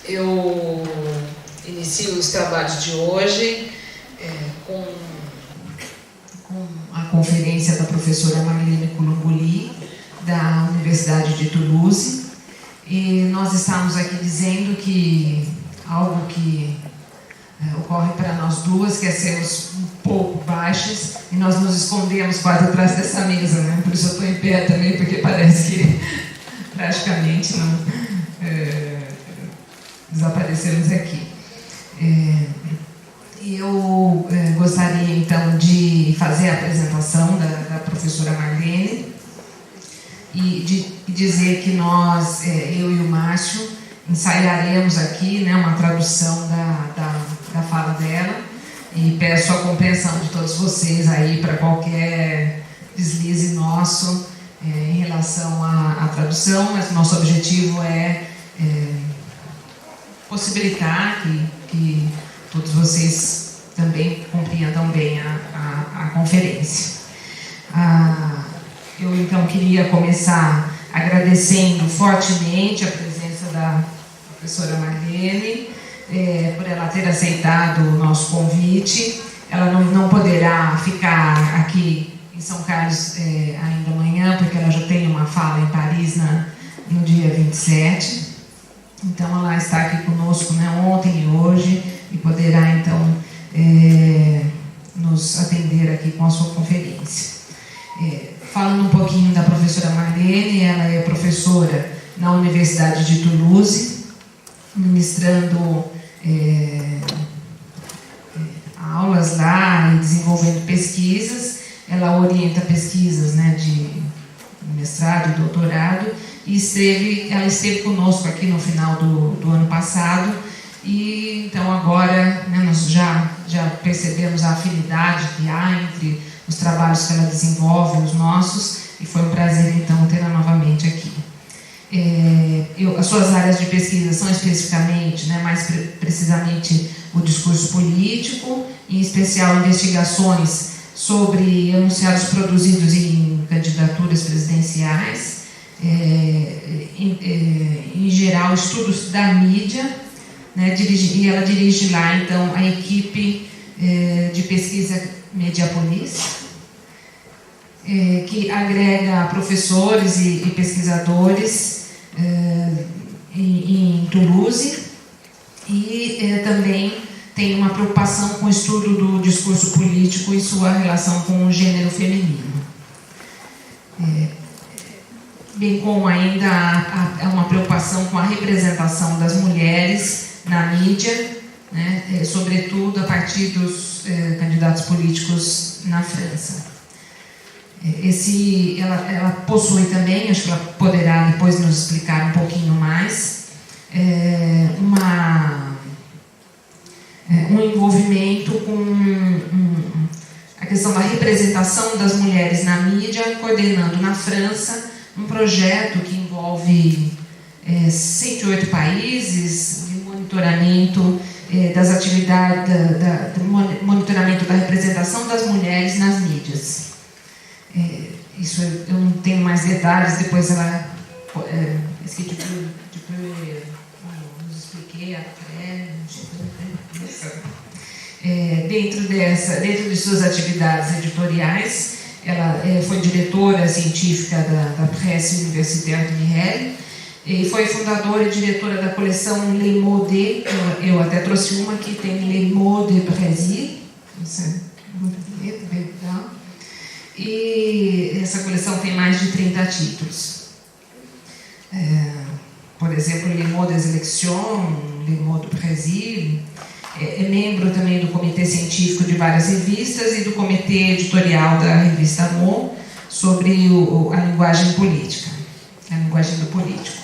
Eu inicio os trabalhos de hoje com a conferência da professora Marlene Columboli, da Universidade de Toulouse, e nós estamos aqui dizendo que algo que ocorre para nós duas, que é sermos um pouco baixas, e nós nos escondemos quase atrás dessa mesa, né? Por isso eu estou em pé também, porque parece que praticamente não desaparecemos aqui. Eu gostaria então de fazer a apresentação da professora Marlene e de dizer que nós, eu e o Márcio, ensaiaremos aqui, né, uma tradução da fala dela, e peço a compreensão de todos vocês aí para qualquer deslize nosso em relação à tradução, mas o nosso objetivo é possibilitar que todos vocês também compreendam bem a conferência. Eu então queria começar agradecendo fortemente a presença da professora Marlene, por ela ter aceitado o nosso convite. Ela não poderá ficar aqui em São Carlos ainda amanhã, porque ela já tem uma fala em Paris no dia 27. Então ela está aqui conosco, né, ontem e hoje, e poderá então nos atender aqui com a sua conferência. Falando um pouquinho da professora Marlene, ela é professora na Universidade de Toulouse, ministrando aulas lá e desenvolvendo pesquisas. Ela orienta pesquisas, né, de mestrado e doutorado, e ela esteve conosco aqui no final do ano passado, e então agora, né, nós já percebemos a afinidade que há entre os trabalhos que ela desenvolve, os nossos, e foi um prazer então tê-la novamente aqui. As suas áreas de pesquisa são especificamente, né, mais precisamente, o discurso político, em especial investigações sobre enunciados produzidos em candidaturas presidenciais, em geral estudos da mídia, né, e ela dirige lá então a equipe de pesquisa Mediapolis, que agrega professores e pesquisadores em Toulouse, e também tem uma preocupação com o estudo do discurso político e sua relação com o gênero feminino. Bem como ainda há uma preocupação com a representação das mulheres na mídia, né, sobretudo a partir dos candidatos políticos na França. Ela possui também, acho que ela poderá depois nos explicar um pouquinho mais, um envolvimento com a questão da representação das mulheres na mídia, coordenando na França um projeto que envolve 108 países de monitoramento das atividades, monitoramento da representação das mulheres nas mídias. Isso eu não tenho mais detalhes, depois ela nos expliquei até. Dentro de suas atividades editoriais, ela foi diretora científica da Presse Universitaire de Mireille, e foi fundadora e diretora da coleção Les Mots de, eu até trouxe uma que tem Les Mots de Brésil, isso é muito bonito, bem legal, e essa coleção tem mais de 30 títulos. Por exemplo, Les Mots des Élections, Les Mots do Brasil. É membro também do comitê científico de várias revistas e do comitê editorial da revista Mo sobre a linguagem política, a linguagem do político.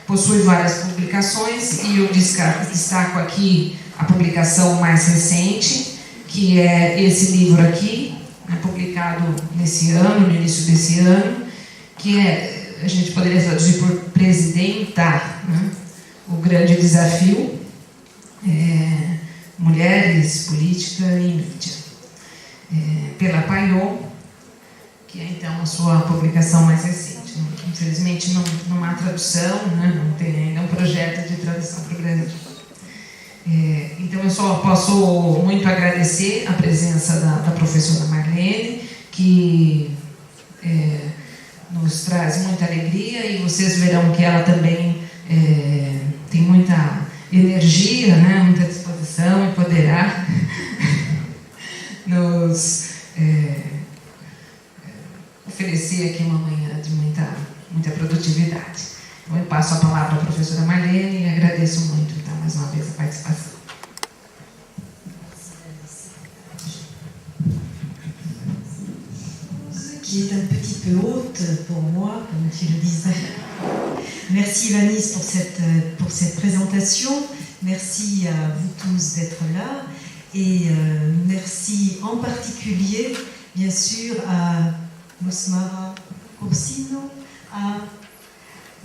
Possui várias publicações e eu destaco aqui a publicação mais recente, que é esse livro aqui, né, publicado nesse ano, no início desse ano, que a gente poderia traduzir por Presidenta, né, o grande desafio, mulheres, política e mídia, pela Payot, que é então a sua publicação mais recente. infelizmente não há tradução, né? Não tem ainda um projeto de tradução para o Brasil. Então eu só posso muito agradecer a presença da professora Marlene, que nos traz muita alegria, e vocês verão que ela também tem muita energia, né? Muita disposição e poderá nos oferecer aqui uma manhã de muita produtividade. Então, eu passo a palavra à professora Marlene e agradeço muito, então, mais uma vez, a participação. Qui est un petit peu haute pour moi, comme tu le disais. Merci Vanis pour cette présentation. Merci à vous tous d'être là. Et merci en particulier, bien sûr, à Musmara Corsino, à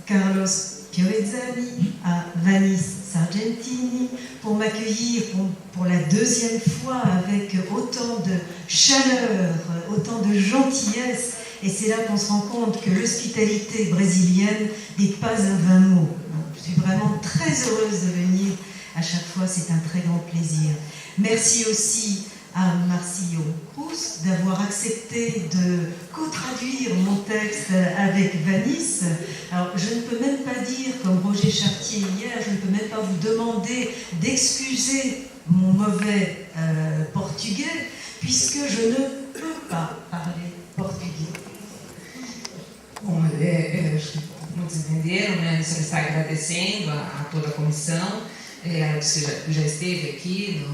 Carlos Piovezzani, à Vanis Sargentini, pour m'accueillir pour la deuxième fois avec autant de chaleur, autant de gentillesse. Et c'est là qu'on se rend compte que l'hospitalité brésilienne n'est pas un vain mot. Je suis vraiment très heureuse de venir à chaque fois, c'est un très grand plaisir. Merci aussi à Marcio Cruz d'avoir accepté de co-traduire mon texte avec Vanis. Alors, je ne peux même pas dire, comme Roger Chartier hier, je ne peux même pas vous demander d'excuser mon mauvais portugais, puisque je ne peux pas parler portugais. Bom, muitos entenderam, né? Ele está agradecendo a toda a comissão. Ela já esteve aqui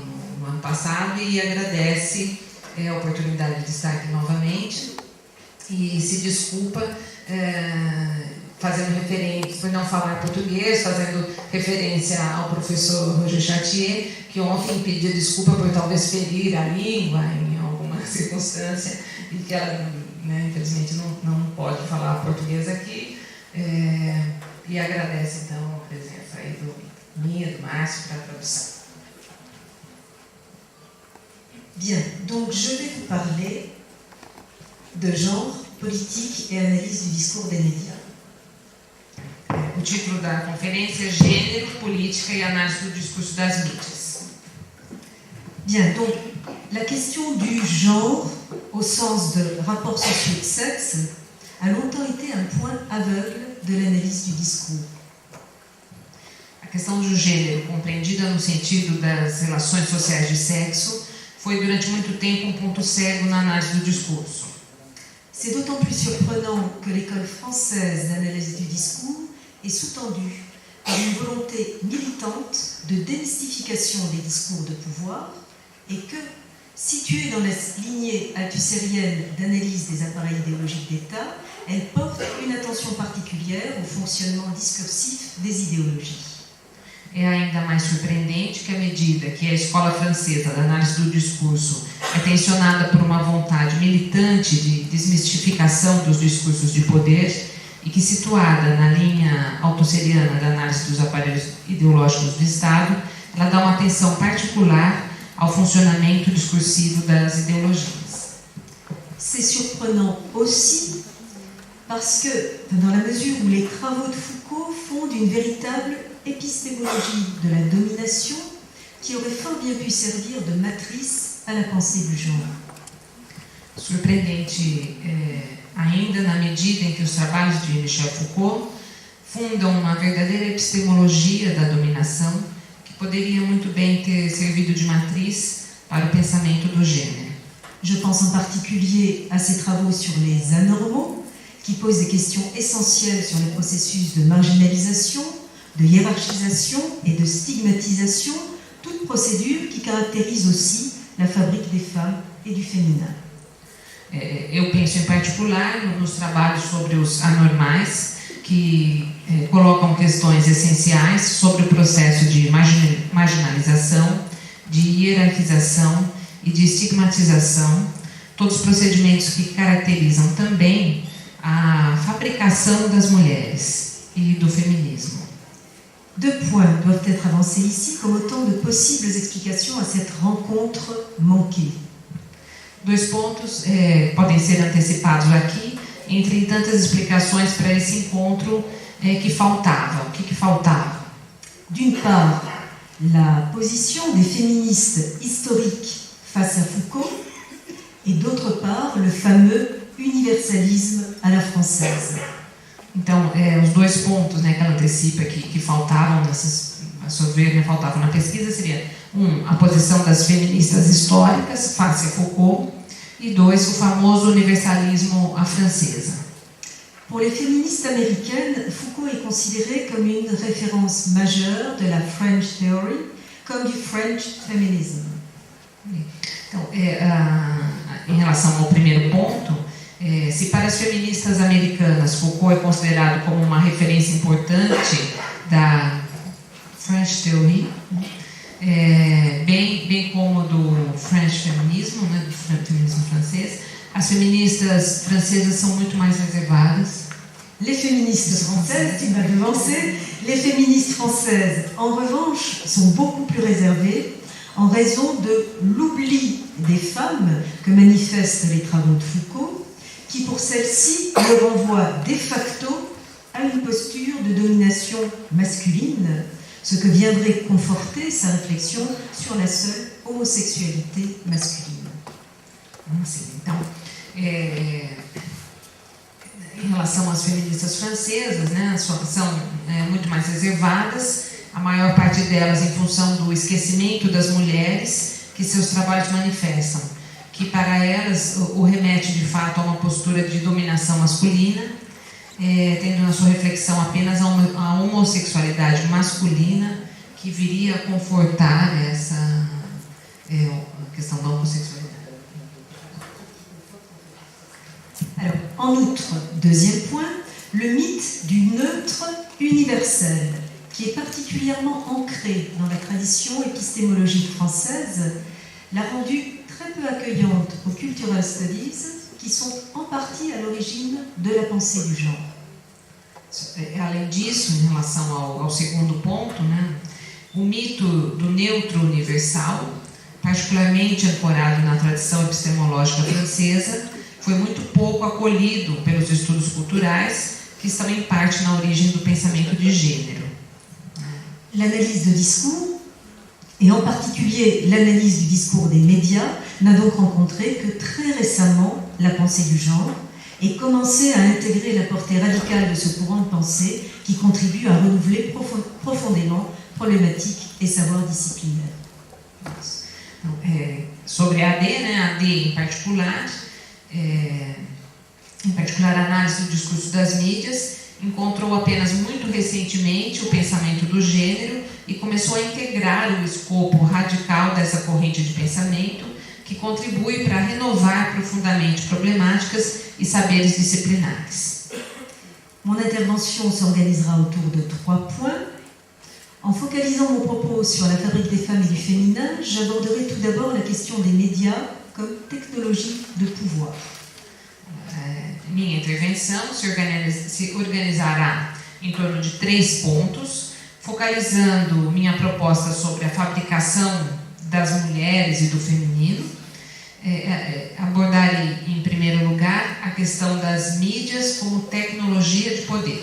no ano passado e agradece a oportunidade de estar aqui novamente e se desculpa fazendo referência, por não falar português, fazendo referência ao professor Roger Chartier, que ontem pediu desculpa por talvez ferir a língua em alguma circunstância e que ela, né, infelizmente não pode falar português aqui, e agradece então a presença aí do Márcio para a tradução. Bien, donc je vais vous parler de genre, politique et analyse du discours des médias. O título da conferência é Gênero, Política e Análise do Discurso das Mídias. Bien, donc la question du genre, au sens de rapport sociaux de sexe, a longtemps été un point aveugle de l'analyse du discours. A questão do gênero, compreendida no sentido das relações sociais de sexo, foi durante muito tempo um ponto cego na análise do discurso. C'est d'autant plus surprenant que l'école française d'analyse du discours est sous-tendue par une volonté militante de démystification des discours de pouvoir et que, située dans la lignée althussérienne d'analyse des appareils idéologiques d'État, elle porte une attention particulière au fonctionnement discursif des idéologies. É ainda mais surpreendente que, à medida que a escola francesa da análise do discurso é tensionada por uma vontade militante de desmistificação dos discursos de poder e que, situada na linha althusseriana da análise dos aparelhos ideológicos do Estado, ela dá uma atenção particular ao funcionamento discursivo das ideologias. C'est surprenant aussi parce que, dans la mesure où les travaux de Foucault fondent une véritable épistémologie de la domination qui aurait fort bien pu servir de matrice à la pensée du genre. Surpreendente ainda na medida em que os trabalhos de Michel Foucault fundam uma verdadeira epistemologia da dominação que poderia muito bem ter servido de matriz para o pensamento do gênero. Je pense en particulier à ses travaux sur les anormaux qui posent des questions essentielles sur les processus de marginalisation, de hiérarchisation et de stigmatisation, toute procédure qui caractérise aussi la fabrique des femmes et du féminin. Eu penso em particular nos trabalhos sobre os anormais, que colocam questões essenciais sobre o processo de marginalização, de hierarquização e de estigmatização, todos os procedimentos que caracterizam também a fabricação das mulheres e do feminismo. Deux points doivent être avancés ici comme autant de possibles explications à cette rencontre manquée. Dois pontos podem ser antecipados aqui entre tantas explicações para esse encontro que faltava. O que faltava? D'une part, la position des féministes historiques face à Foucault, et d'autre part, le fameux universalisme à la française. Então, os dois pontos, né, que ela antecipa que faltavam, a seu ver, faltavam na pesquisa, seria a posição das feministas históricas face a Foucault, e dois, o famoso universalismo à francesa. Pour les féministes américaines, Foucault est considéré comme une référence majeure de la French Theory, comme du French Feminism. Então, em relação ao primeiro ponto, se para as feministas americanas Foucault é considerado como uma referência importante da French Theory, bem como do French Feminismo, né, do feminismo francês, as feministas francesas são muito mais reservadas. Les féministes françaises, tu m'as devancé, les féministes françaises, en revanche, sont beaucoup plus réservées en raison de l'oubli des femmes que manifestent les travaux de Foucault, qui pour celles-ci le renvoient de facto à une posture de domination masculine, ce que viendrait conforter sa réflexion sur la seule homosexualité masculine. Então, em relação às feministas francesas, né, são muito mais reservadas, a maior parte delas em função do esquecimento das mulheres que seus trabalhos manifestam, que para elas o remete de fato a uma postura de dominação masculina, tendo na sua reflexão apenas a homossexualidade masculina, que viria a confortar essa questão da homossexualidade. Alors, en outre, deuxième point, le mythe du neutre universel, qui est particulièrement ancré dans la tradition épistémologique française, l'a rendue très peu accueillante aux cultural studies, qui sont en partie à l'origine de la pensée du genre. Além disso, em relação ao segundo ponto, né, o mito do neutro universal, particularmente ancorado na tradição epistemológica francesa, foi muito pouco acolhido pelos estudos culturais, que estão em parte na origem do pensamento de gênero. L'analyse de discours, et en particulier l'analyse du discours des médias, n'a donc rencontré que très récemment la pensée du genre et commencé à intégrer la portée radicale de ce courant de pensée qui contribue à renouveler profondément problématiques et savoirs disciplinaires. Sobre a AD, né, a AD em particular a análise do discurso das mídias, encontrou apenas muito recentemente o pensamento do gênero e começou a integrar o escopo radical dessa corrente de pensamento que contribui para renovar profundamente problemáticas e saberes disciplinares. Mon intervention s'organisera autour de 3 points. En focalisant mon propos sur la fabrique des femmes et du féminin, j'aborderai tout d'abord la question des médias comme technologie de pouvoir. Minha intervenção se organizará em torno de 3 pontos, focalizando minha proposta sobre a fabricação das mulheres e do feminino. Abordarei, em primeiro lugar, a questão das mídias como tecnologia de poder.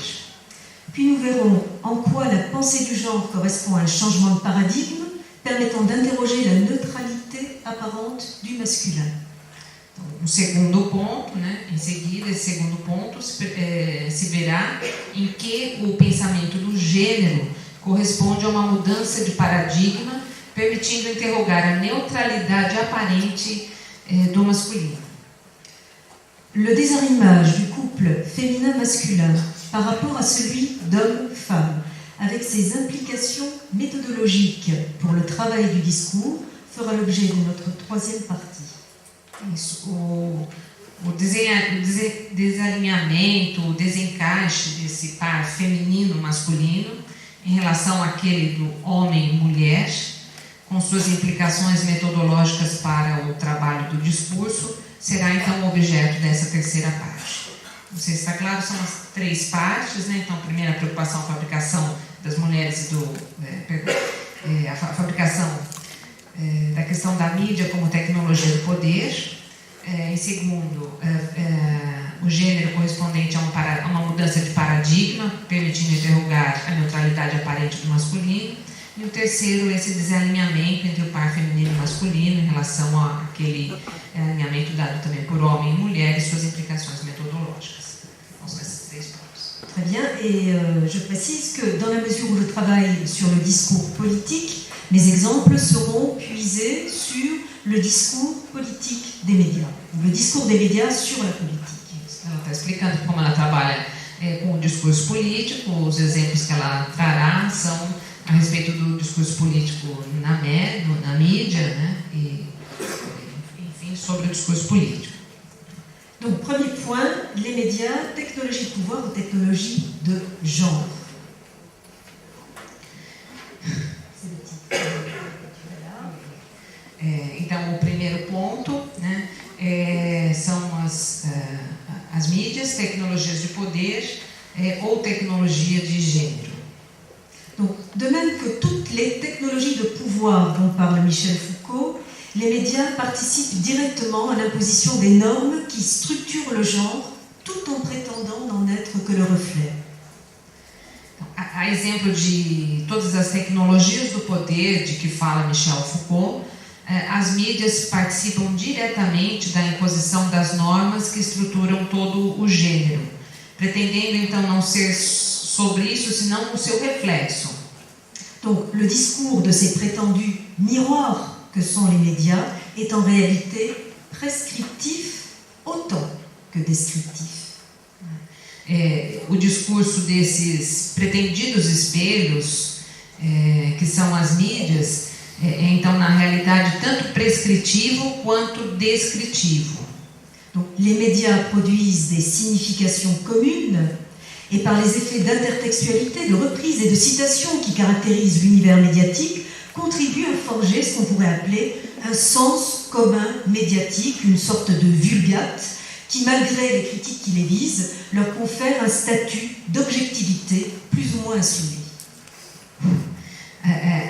Puis nous verrons en quoi la pensée du genre correspond à un changement de paradigme permettant d'interroger la neutralité apparente du masculin. Um segundo ponto, né, em seguida, esse segundo ponto se verá em que o pensamento do gênero corresponde a uma mudança de paradigma, permitindo interrogar a neutralidade aparente do masculino. Le désarrimage du couple féminin-masculin par rapport à celui d'homme-femme, avec ses implications méthodologiques pour le travail du discours, fera l'objet de notre 3e partie. Isso, o desalinhamento, o desencaixe desse par feminino-masculino em relação àquele do homem-mulher, com suas implicações metodológicas para o trabalho do discurso, será então objeto dessa terceira parte. Não sei se está claro, são as 3 partes, né? Então, primeiro, a preocupação, a fabricação das mulheres e a fabricação da questão da mídia como tecnologia do poder. Em segundo, o gênero correspondente a uma mudança de paradigma, permitindo interrogar a neutralidade aparente do masculino. E o terceiro, esse desalinhamento entre o par feminino e masculino em relação àquele alinhamento dado também por homem e mulher e suas implicações metodológicas. Então, são esses 3 pontos. Très bien, et je précise que dans la mesure où je travaille sur le discours politique, mes exemples seront puisés sur le discours politique des médias, le discours des médias sur la politique. Ela está explicando como ela trabalha com o discurso político, os exemplos que ela trará são a respeito do discurso político na mídia, né? E, enfim, sobre o discurso político. Donc, premier point, les médias, technologie de pouvoir ou technologie de genre. Então, o primeiro ponto, né, são as mídias, tecnologias de poder ou tecnologia de gênero. Donc, de même que toutes les technologies de pouvoir dont parle Michel Foucault, les médias participent directement à l'imposition des normes qui structurent le genre, tout en prétendant n'en être que le reflet. A exemplo de todas as tecnologias do poder de que fala Michel Foucault, as mídias participam diretamente da imposição das normas que estruturam todo o gênero, pretendendo então não ser sobre isso, senão o seu reflexo. Donc, le discours de ces prétendus miroirs que sont les médias est en réalité prescriptif autant que descriptif. O discurso desses pretendidos espelhos, que são as mídias, então, na realidade, tanto prescritivo quanto descritivo. Donc, les médias produisent des significations communes et par les effets d'intertextualité, de reprise et de citation qui caractérisent l'univers médiatique, contribuent à forger ce qu'on pourrait appeler un sens commun médiatique, une sorte de vulgate qui, malgré les critiques qui les visent, leur confère un statut d'objectivité plus ou moins assumé.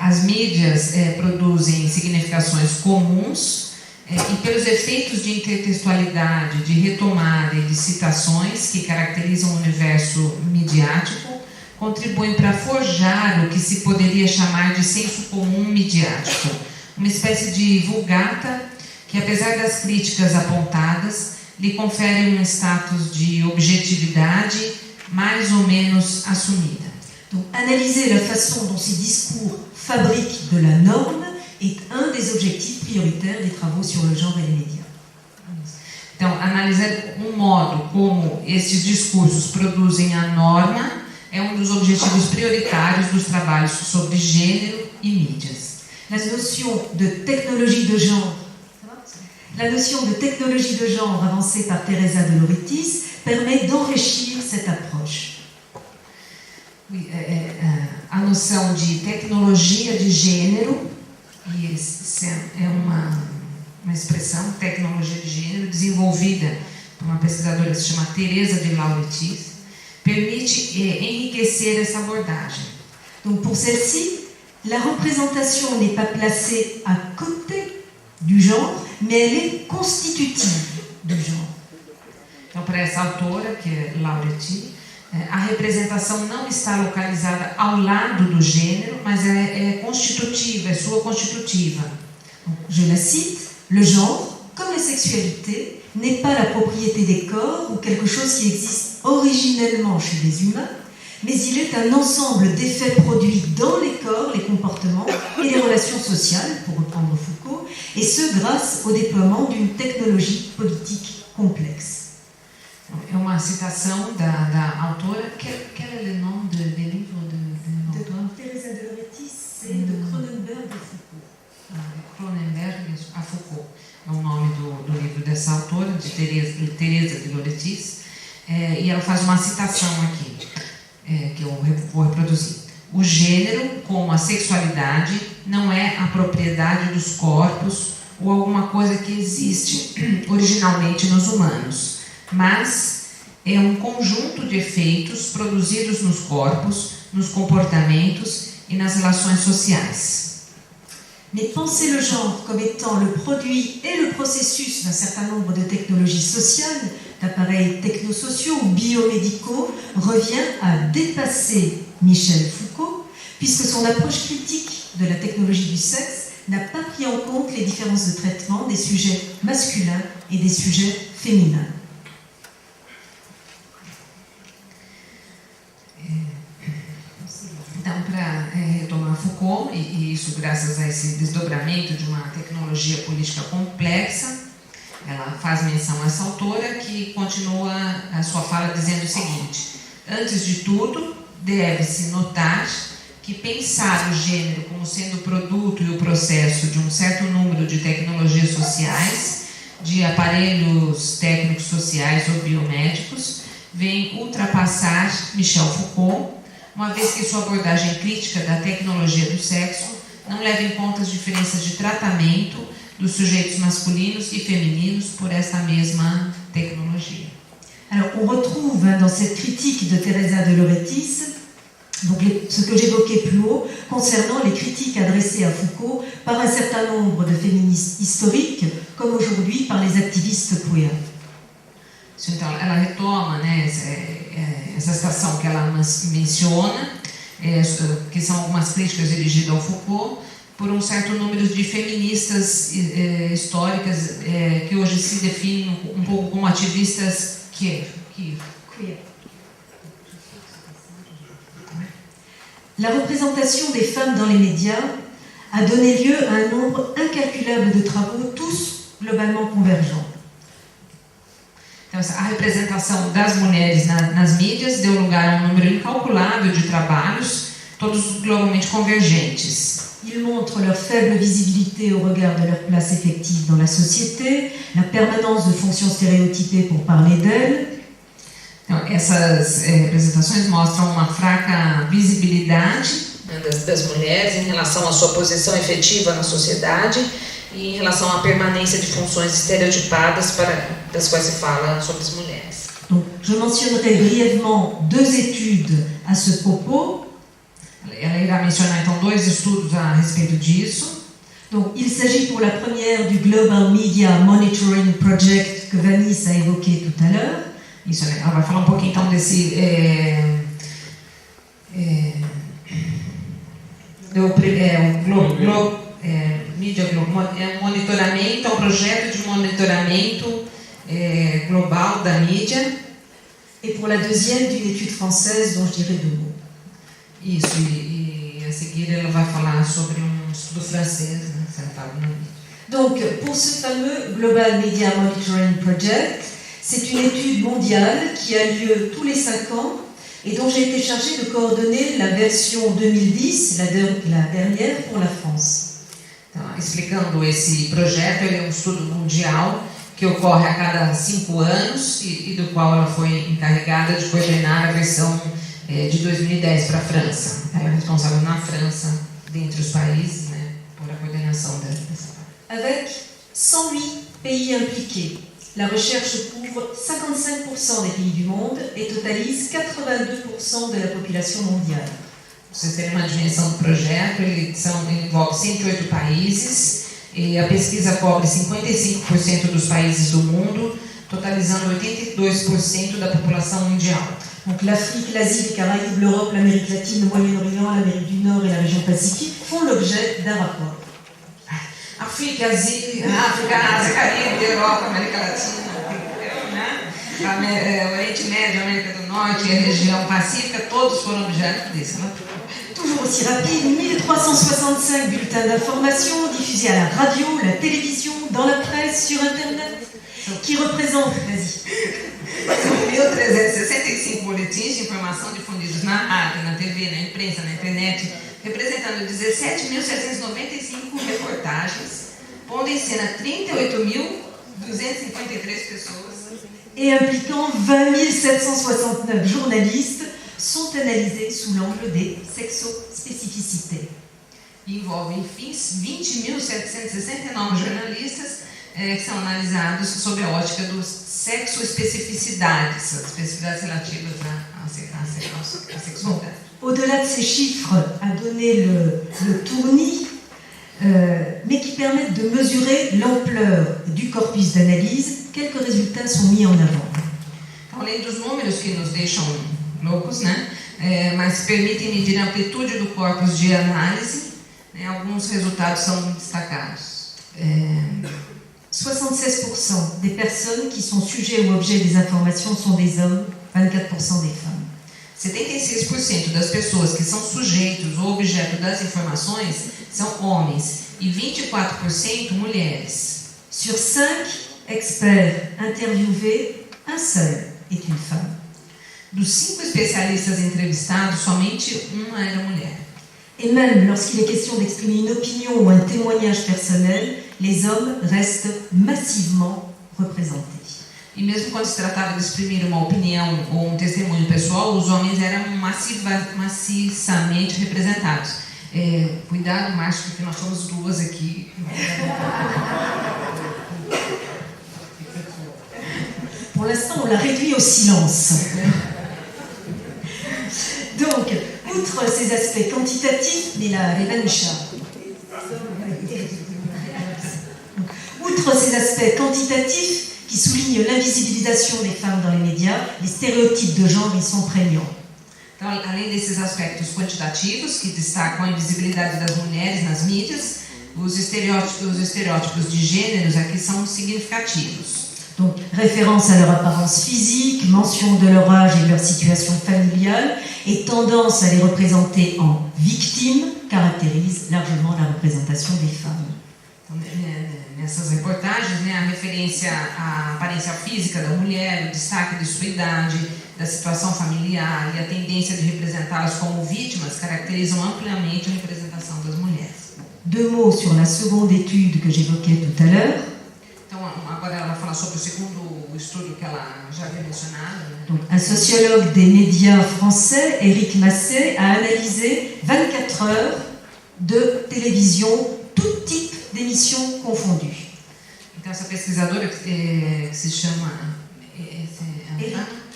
As mídias produzem significações comuns e pelos efeitos de intertextualidade, de retomada e de citações que caracterizam o universo midiático, contribuem para forjar o que se poderia chamar de senso comum midiático, uma espécie de vulgata que, apesar das críticas apontadas, lhe confere um status de objetividade mais ou menos assumida. Donc, analyser la façon dont ces discours fabriquent de la norme est un des objectifs prioritaires des travaux sur le genre et les médias. Então, analisar modo como esses discursos produzem a norma é dos objetivos prioritários dos trabalhos sobre gênero e mídias. La notion de technologie de genre avancée par Teresa de Lauretis permet d'enrichir cette approche. A noção de tecnologia de gênero, e essa é uma expressão, tecnologia de gênero, desenvolvida por uma pesquisadora que se chama Teresa de Lauretis, permite enriquecer essa abordagem. Donc pour celle-ci, la représentation n'est pas placée à côté du genre, mais elle est constitutive du genre. Então, para essa autora, que é Lauretis, a representação não está localizada ao lado do gênero, mas é constitutiva, é sua constitutiva. Je la cite, le genre, comme la sexualité, n'est pas la propriété des corps ou quelque chose qui existe originellement chez les humains, mais il est un ensemble d'effets produits dans les corps, les comportements et les relations sociales, pour reprendre Foucault, et ce grâce au déploiement d'une technologie politique complexe. É uma citação da autora. Quel est le nom de livre de l'auteur? Teresa de Lauretis, c'est de Cronenberg a Foucault. Cronenberg a Foucault é o nome do livro dessa autora, de Teresa de Lauretis, e ela faz uma citação aqui, que eu vou reproduzir. O gênero, como a sexualidade, não é a propriedade dos corpos ou alguma coisa que existe originalmente nos humanos, mas é um conjunto de efeitos produzidos nos corpos, nos comportamentos e nas relações sociais. Mais penser le genre comme étant le produit et le processus d'un certain nombre de technologies sociales d'appareils technosociaux ou biomédicaux revient à dépasser Michel Foucault, puisque son approche critique de la technologie du sexe n'a pas pris en compte les différences de traitement des sujets masculins et des sujets féminins. Então, para retomar Foucault, e isso graças a esse desdobramento de uma tecnologia política complexa, ela faz menção a essa autora que continua a sua fala dizendo o seguinte: antes de tudo, deve-se notar que pensar o gênero como sendo o produto e o processo de um certo número de tecnologias sociais, de aparelhos técnicos sociais ou biomédicos, vem ultrapassar Michel Foucault, uma vez que sua abordagem crítica da tecnologia do sexo não leva em conta as diferenças de tratamento dos sujeitos masculinos e femininos por esta mesma tecnologia. Alors, on retrouve dans cette critique de Teresa de Lauretis donc ce que j'évoquais plus haut concernant les critiques adressées à Foucault par un certain nombre de féministes historiques, comme aujourd'hui par les activistes queer. Então, ela retoma, né, essa citação que ela menciona, que são algumas críticas dirigidas ao Foucault, por um certo número de feministas históricas que hoje se definem um pouco como ativistas queer. La représentation des femmes dans les médias a donné lieu à un nombre incalculable de travaux, tous globalement convergents. Então, a representação das mulheres nas mídias deu lugar a um número incalculável de trabalhos, todos globalmente convergentes. Ils montrent leur faible visibilité au regard de leur place effective dans la société, la permanence de fonctions stéréotypées pour parler d'elles. Então, essas representações mostram uma fraca visibilidade das mulheres em relação à sua posição efetiva na sociedade e em relação à permanência de funções estereotipadas das quais se fala sobre as mulheres. Donc, je mentionnerai brièvement deux études à ce propos. Ela irá mencionar então dois estudos a respeito disso. Donc, il s'agit pour la première du Global Media Monitoring Project que Vanessa a évoqué tout à l'heure. Isso, ela vai falar um pouquinho então desse monitoramento, é um projeto de monitoramento global da mídia. Et pour la deuxième d'une étude française dont je dirai deux mots. Isso, e a seguir ela vai falar sobre um estudo francês, né, sentado no vídeo. Donc, pour ce fameux Global Media Monitoring Project, c'est une étude mondiale qui a lieu tous les 5 ans et dont j'ai été chargée de coordonner la version 2010, la dernière pour la France. Então, explicando esse projeto, ele é um estudo mundial que ocorre a cada 5 anos e do qual ela foi encarregada de coordenar a versão de 2010 para a França. Ela é responsável na França, dentre os países, né, por a coordenação dessa parte. Avec 108 pays impliqués, la recherche couvre 55% des pays du monde et totalise 82% de la population mondiale. Para vocês terem uma dimensão do projeto, ele envolve 108 países e a pesquisa cobre 55% dos países do mundo, totalizando 82% da população mundial. Donc l'Afrique, l'Asie, les Caraïbes, l'Europe, l'Amérique latine, le Moyen-Orient, l'Amérique du Nord et la région Pacifique font l'objet d'un rapport. África, Ásia, Caribe, Europa, América Latina, né? Oriente Médio, América do Norte e a região Pacífica, todos foram objeto desse. Né? Toujours aussi rapide, 1365 bulletins d'information diffusés à la radio, la télévision, dans la presse, sur Internet, qui représentent, vas-y. 1.365 boletins de informação difundidos na rádio, na TV, na imprensa, na internet, representando 17.795 reportagens, pondo em cena 38.253 pessoas. Et impliquant 20 769 journalistes, sont analysés sous l'angle des sexospécificités. Envolve, enfim, 20.769 jornalistas que são analisados sob a ótica dos sexoespecificidades, as especificidades relativas à sexualidade. Au-delà de ces chiffres, a donné le tournis, mais qui permettent de mesurer l'ampleur du corpus d'analyse. Quelques résultats sont mis en avant. Além dos números que nos deixam loucos, né? Mas permitem medir a amplitude do corpus de análise, né? Alguns resultados são destacados. 76% des personnes qui sont sujets ou objets des informations sont des hommes, 24% des femmes. 76% das pessoas que são sujeitos ou objeto das informações são homens e 24% mulheres. Sur 5 experts interviewés, un seul est une femme. Dos 5 especialistas entrevistados, somente uma era mulher. Et même lorsqu'il est question d'exprimer une opinion ou un témoignage personnel, les hommes restent massivement représentés. E mesmo quando se tratava de exprimir uma opinião ou um testemunho pessoal, os homens eram maciçamente representados. Cuidado, Márcio, porque nós somos duas aqui. Pour l'instant, on l'a réduit au silence. Donc, outre ces aspects quantitatifs, outre ces aspects quantitatifs qui soulignent l'invisibilisation des femmes dans les médias, les stéréotypes de genre y sont prégnants. Então, além desses aspectos quantitativos que destacam a invisibilidade das mulheres nas mídias, os estereótipos de gêneros aqui são significativos. Donc, référence à leur apparence physique, mention de leur âge et de leur situation familiale, et tendance à les représenter en victimes caractérisent largement la représentation des femmes. Então, nessas reportagens, né, a referência à aparência física da mulher, o destaque de sua idade, da situação familiar e a tendência de representá-las como vítimas caracterizam ampliamente a representação das mulheres. 2 mots sur la seconde étude que j'évoquais tout à l'heure. Então, agora ela vai falar sobre o segundo estudo que ela já havia mencionado. Né? Donc, un sociologue des médias français, Éric Masset, a analysé 24 heures de télévision, tout type d'émissions confondues. Então, essa pesquisadora que se chama...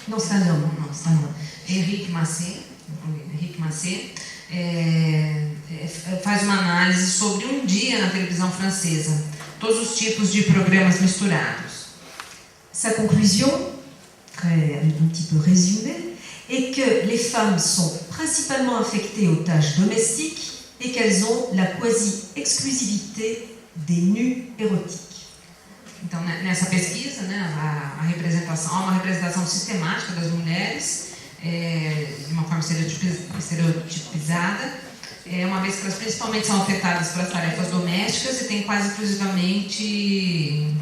Non, c'est un homme. Não, c'est un homme. Éric Masset faz uma análise sobre um dia na televisão francesa, todos os tipos de programas misturados. Sa conclusion, un petit peu résumée, est que les femmes sont principalement affectées aux tâches domestiques et qu'elles ont la quasi-exclusivité des nus érotiques. Então, nessa pesquisa, né, há uma representação sistemática das mulheres, de uma forma estereotipizada, uma vez que elas principalmente são afetadas pelas tarefas domésticas e têm quase exclusivamente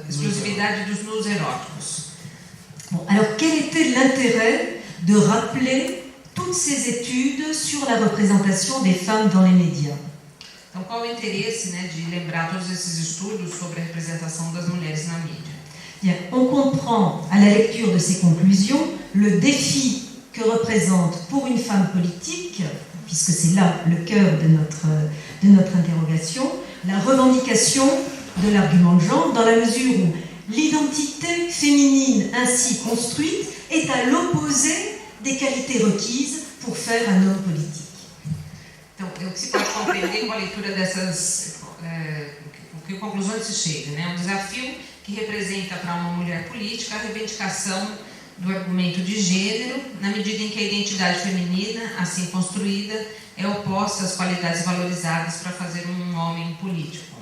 exclusividade dos nus eróticos. Bon, alors, quel était l'intérêt de rappeler toutes ces études sur la représentation des femmes dans les médias? Então, qual o interesse, né, de lembrar todos esses estudos sobre a representação das mulheres na mídia? Bien, on comprend à la lecture de ces conclusions le défi que représente pour une femme politique, puisque c'est là le cœur de notre interrogation, la revendication de l'argument de genre, dans la mesure où l'identité féminine ainsi construite est à l'opposé des qualités requises pour faire un homme politique. Então, o que se pode compreender com a leitura dessas... que conclusões se chega, né? Um desafio que representa para uma mulher política a reivindicação do argumento de gênero, na medida em que a identidade feminina, assim construída, é oposta às qualidades valorizadas para fazer um homem político,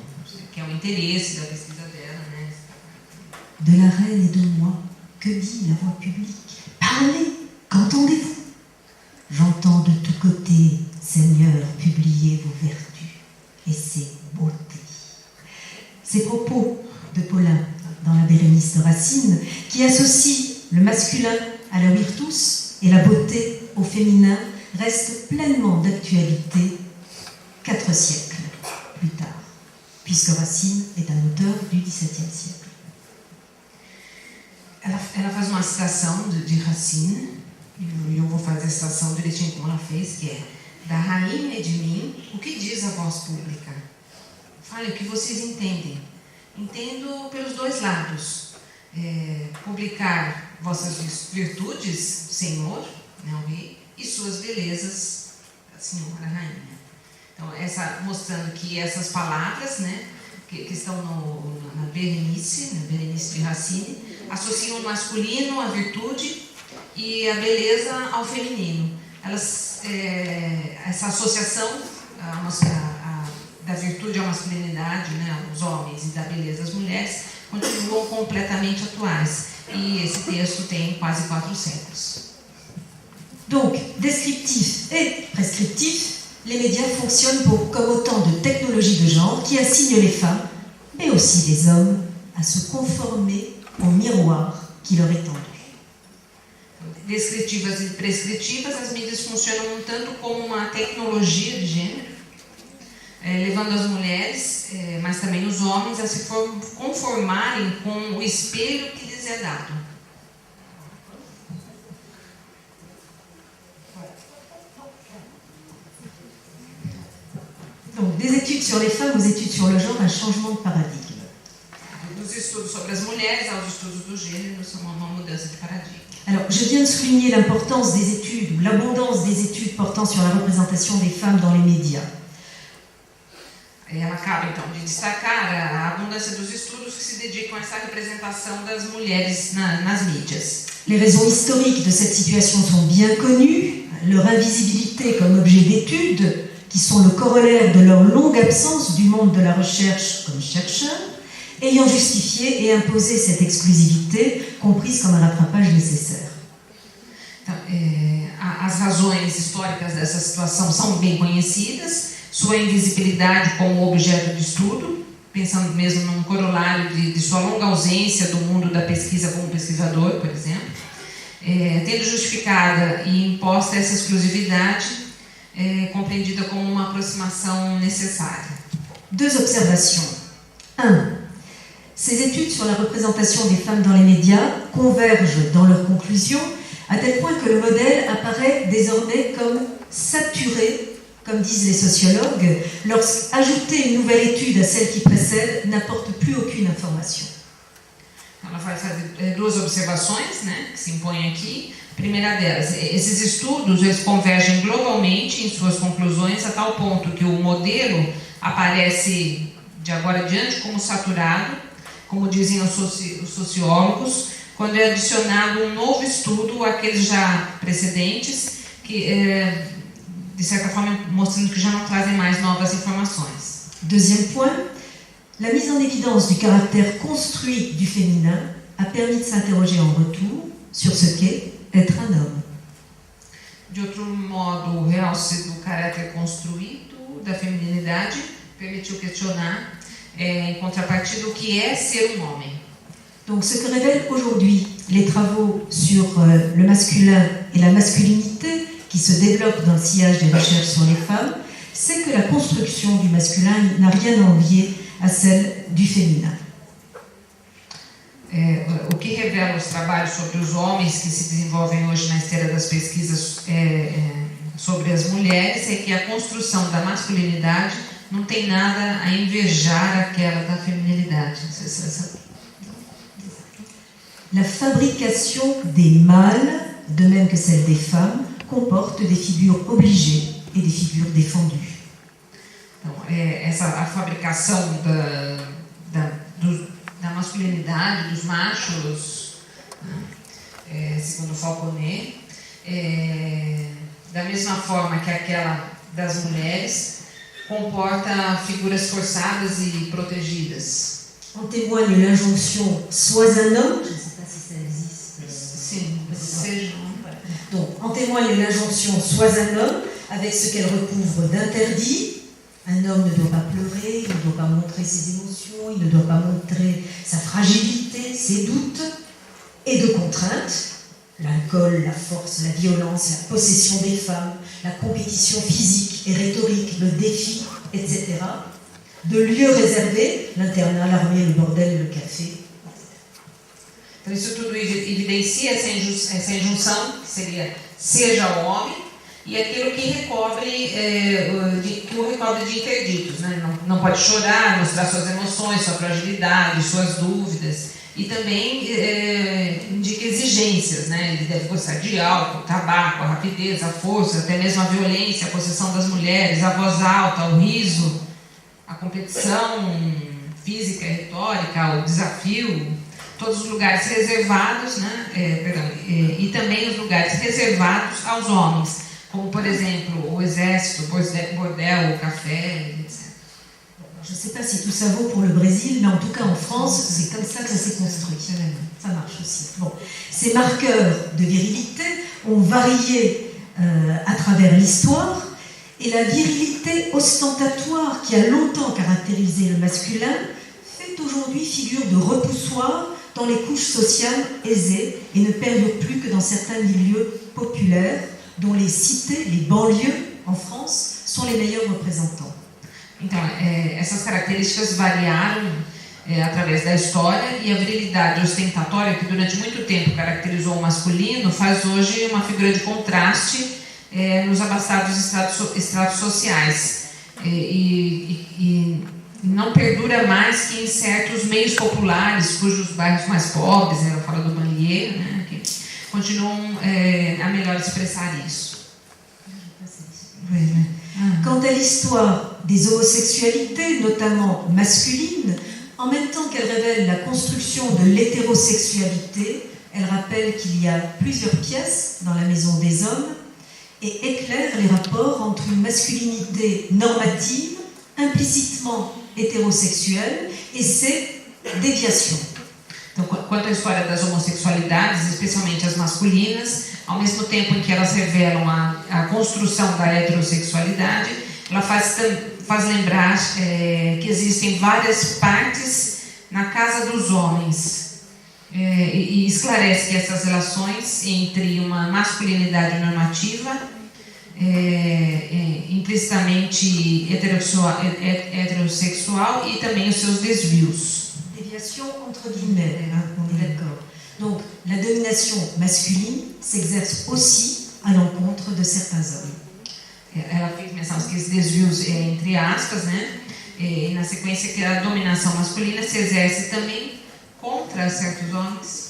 que é o interesse da pesquisa dela, né? De la reine et de moi, que dit la voix publique? Parlez, qu'entendez-vous? J'entends de tous côtés, Seigneur, publiez vos vertus et ses beautés. Ces propos de Paulin dans la Bérénice de Racine, qui associe le masculin à la virtus et la beauté au féminin, restent pleinement d'actualité 4 siècles plus tard, puisque Racine est un auteur du XVIIe siècle. Ela faz uma citação de Racine, e eu vou fazer a citação direitinho como ela fez, que é: da rainha e de mim, o que diz a voz pública? Fale o que vocês entendem. Entendo pelos dois lados. Publicar vossas virtudes, Senhor, né, o rei, e suas belezas, a senhora, a rainha. Então, mostrando que essas palavras, né, que estão na Berenice de Racine, associam o masculino à virtude e a beleza ao feminino. Essa associação da virtude à masculinidade, né, aos homens, e da beleza às mulheres, continuam completamente atuais. E esse texto tem quase 4 séculos. Donc, descriptif et prescriptif, les médias fonctionnent comme autant de technologies de genre qui assignent les femmes, mais aussi les hommes, à se conformer au miroir qui leur est tendu. Descritivas e prescritivas, as mídias funcionam um tanto como uma tecnologia de gênero, levando as mulheres, mas também os homens, a se conformarem com o espelho que lhes é dado. Donc, des études sur les femmes aux études sur le genre, un changement de paradigme. Dos estudos sobre as mulheres aos estudos do gênero, são uma mudança de paradigma. Alors, je viens de souligner l'importance des études, ou l'abondance des études portant sur la représentation des femmes dans les médias. Ela acaba, então, de destacar a abundância dos estudos que se dedicam a essa representação das mulheres nas mídias. Les raisons historiques de cette situation sont bien connues. Leur invisibilité comme objet d'étude, qui sont le corollaire de leur longue absence du monde de la recherche comme chercheurs, ayant justifié et imposé cette exclusivité, comprise comme un rattrapage nécessaire. Então, as razões históricas dessa situação são bem conhecidas, sua invisibilidade como objeto de estudo, pensando mesmo num corolário de sua longa ausência do mundo da pesquisa como pesquisador, por exemplo, tendo justificada e imposta essa exclusividade, compreendida como uma aproximação nécessaire. 2 observations. 1. Ces études sur la représentation des femmes dans les médias convergent dans leurs conclusions à tel point que le modèle apparaît désormais comme saturé, comme disent les sociologues, lorsqu'ajouter une nouvelle étude à celle qui précède n'apporte plus aucune information. Ela vai fazer 2 observações, né, que se impõem aqui. A primeira delas, esses estudos eles convergem globalmente em suas conclusões a tal ponto que o modelo aparece de agora adiante como saturado, como dizem os sociólogos, quando é adicionado um novo estudo àqueles já precedentes, que de certa forma mostrando que já não trazem mais novas informações. Deuxième point, la mise en évidence du caractère construit du féminin a permis de s'interroger en retour sur ce qu'est être un homme. De outro modo, o realce do caráter construído da feminilidade permitiu questionar, em contrapartida, o que é ser um homem. Donc, ce que révèlent aujourd'hui les travaux sur le masculin et la masculinité qui se développent dans le sillage des recherches sur les femmes, c'est que la construction du masculin n'a rien à envier à celle du féminin. O que revela os trabalhos sobre os homens que se desenvolvem hoje na esteira das pesquisas sobre as mulheres é que a construção da masculinidade não tem nada a invejar aquela da feminilidade. La fabrication des mâles, de même que celle des femmes, comporte des figures obligées et des figures défendues. Então, a fabricação da masculinidade, dos machos, segundo Falconet, da mesma forma que aquela das mulheres, comporta figuras forçadas e protegidas. En témoigne l'injonction « sois un homme », je ne sais pas si ça existe. Sim, seja. Donc, en témoigne l'injonction « sois un homme », avec ce qu'elle recouvre d'interdits. Un homme ne doit pas pleurer, il ne doit pas montrer ses émotions, il ne doit pas montrer sa fragilité, ses doutes, et de contraintes, l'alcool, la force, la violence, la possession des femmes, la compétition physique et rhétorique, le défi, etc. De lieux réservés, l'internat, l'armée, le bordel, le café. Então isso tudo evidencia essa injunção, que seria seja o homem, e aquilo que recobre de interditos, né? Não pode chorar, mostrar suas emoções, sua fragilidade, suas dúvidas, e também indica exigências, né? Ele deve gostar de álcool, tabaco, a rapidez, a força, até mesmo a violência, a possessão das mulheres, a voz alta, o riso, a competição física e retórica, o desafio, todos os lugares reservados, né? E também os lugares reservados aos homens, como, por exemplo, o exército, bordel, o café, etc. Je ne sais pas si tout ça vaut pour le Brésil, mais en tout cas en France, c'est comme ça que ça s'est construit. Ça marche aussi. Bon. Ces marqueurs de virilité ont varié à travers l'histoire, et la virilité ostentatoire qui a longtemps caractérisé le masculin fait aujourd'hui figure de repoussoir dans les couches sociales aisées et ne perdure plus que dans certains milieux populaires, dont les cités, les banlieues en France, sont les meilleurs représentants. Então, essas características variaram através da história, e a virilidade ostentatória, que durante muito tempo caracterizou o masculino, faz hoje uma figura de contraste nos abastados estratos sociais. E não perdura mais que em certos meios populares, cujos bairros mais pobres, fora do banlieue, né, que continuam a melhor expressar isso. Quant à l'histoire des homosexualités, notamment masculines, en même temps qu'elle révèle la construction de l'hétérosexualité, elle rappelle qu'il y a plusieurs pièces dans la maison des hommes et éclaire les rapports entre une masculinité normative, implicitement hétérosexuelle, et ses déviations. Então, quanto à história das homossexualidades, especialmente as masculinas, ao mesmo tempo em que elas revelam a construção da heterossexualidade, ela faz lembrar que existem várias partes na casa dos homens, e esclarece que essas relações entre uma masculinidade normativa, implicitamente heterossexual, e também os seus desvios. Déviation entre guillemets, on est d'accord. Donc, la domination masculine s'exerce aussi à l'encontre de certains hommes. Ela fez menção que esses desvios, entre aspas, né? E na sequência que a dominação masculina se exerce também contra certos homens.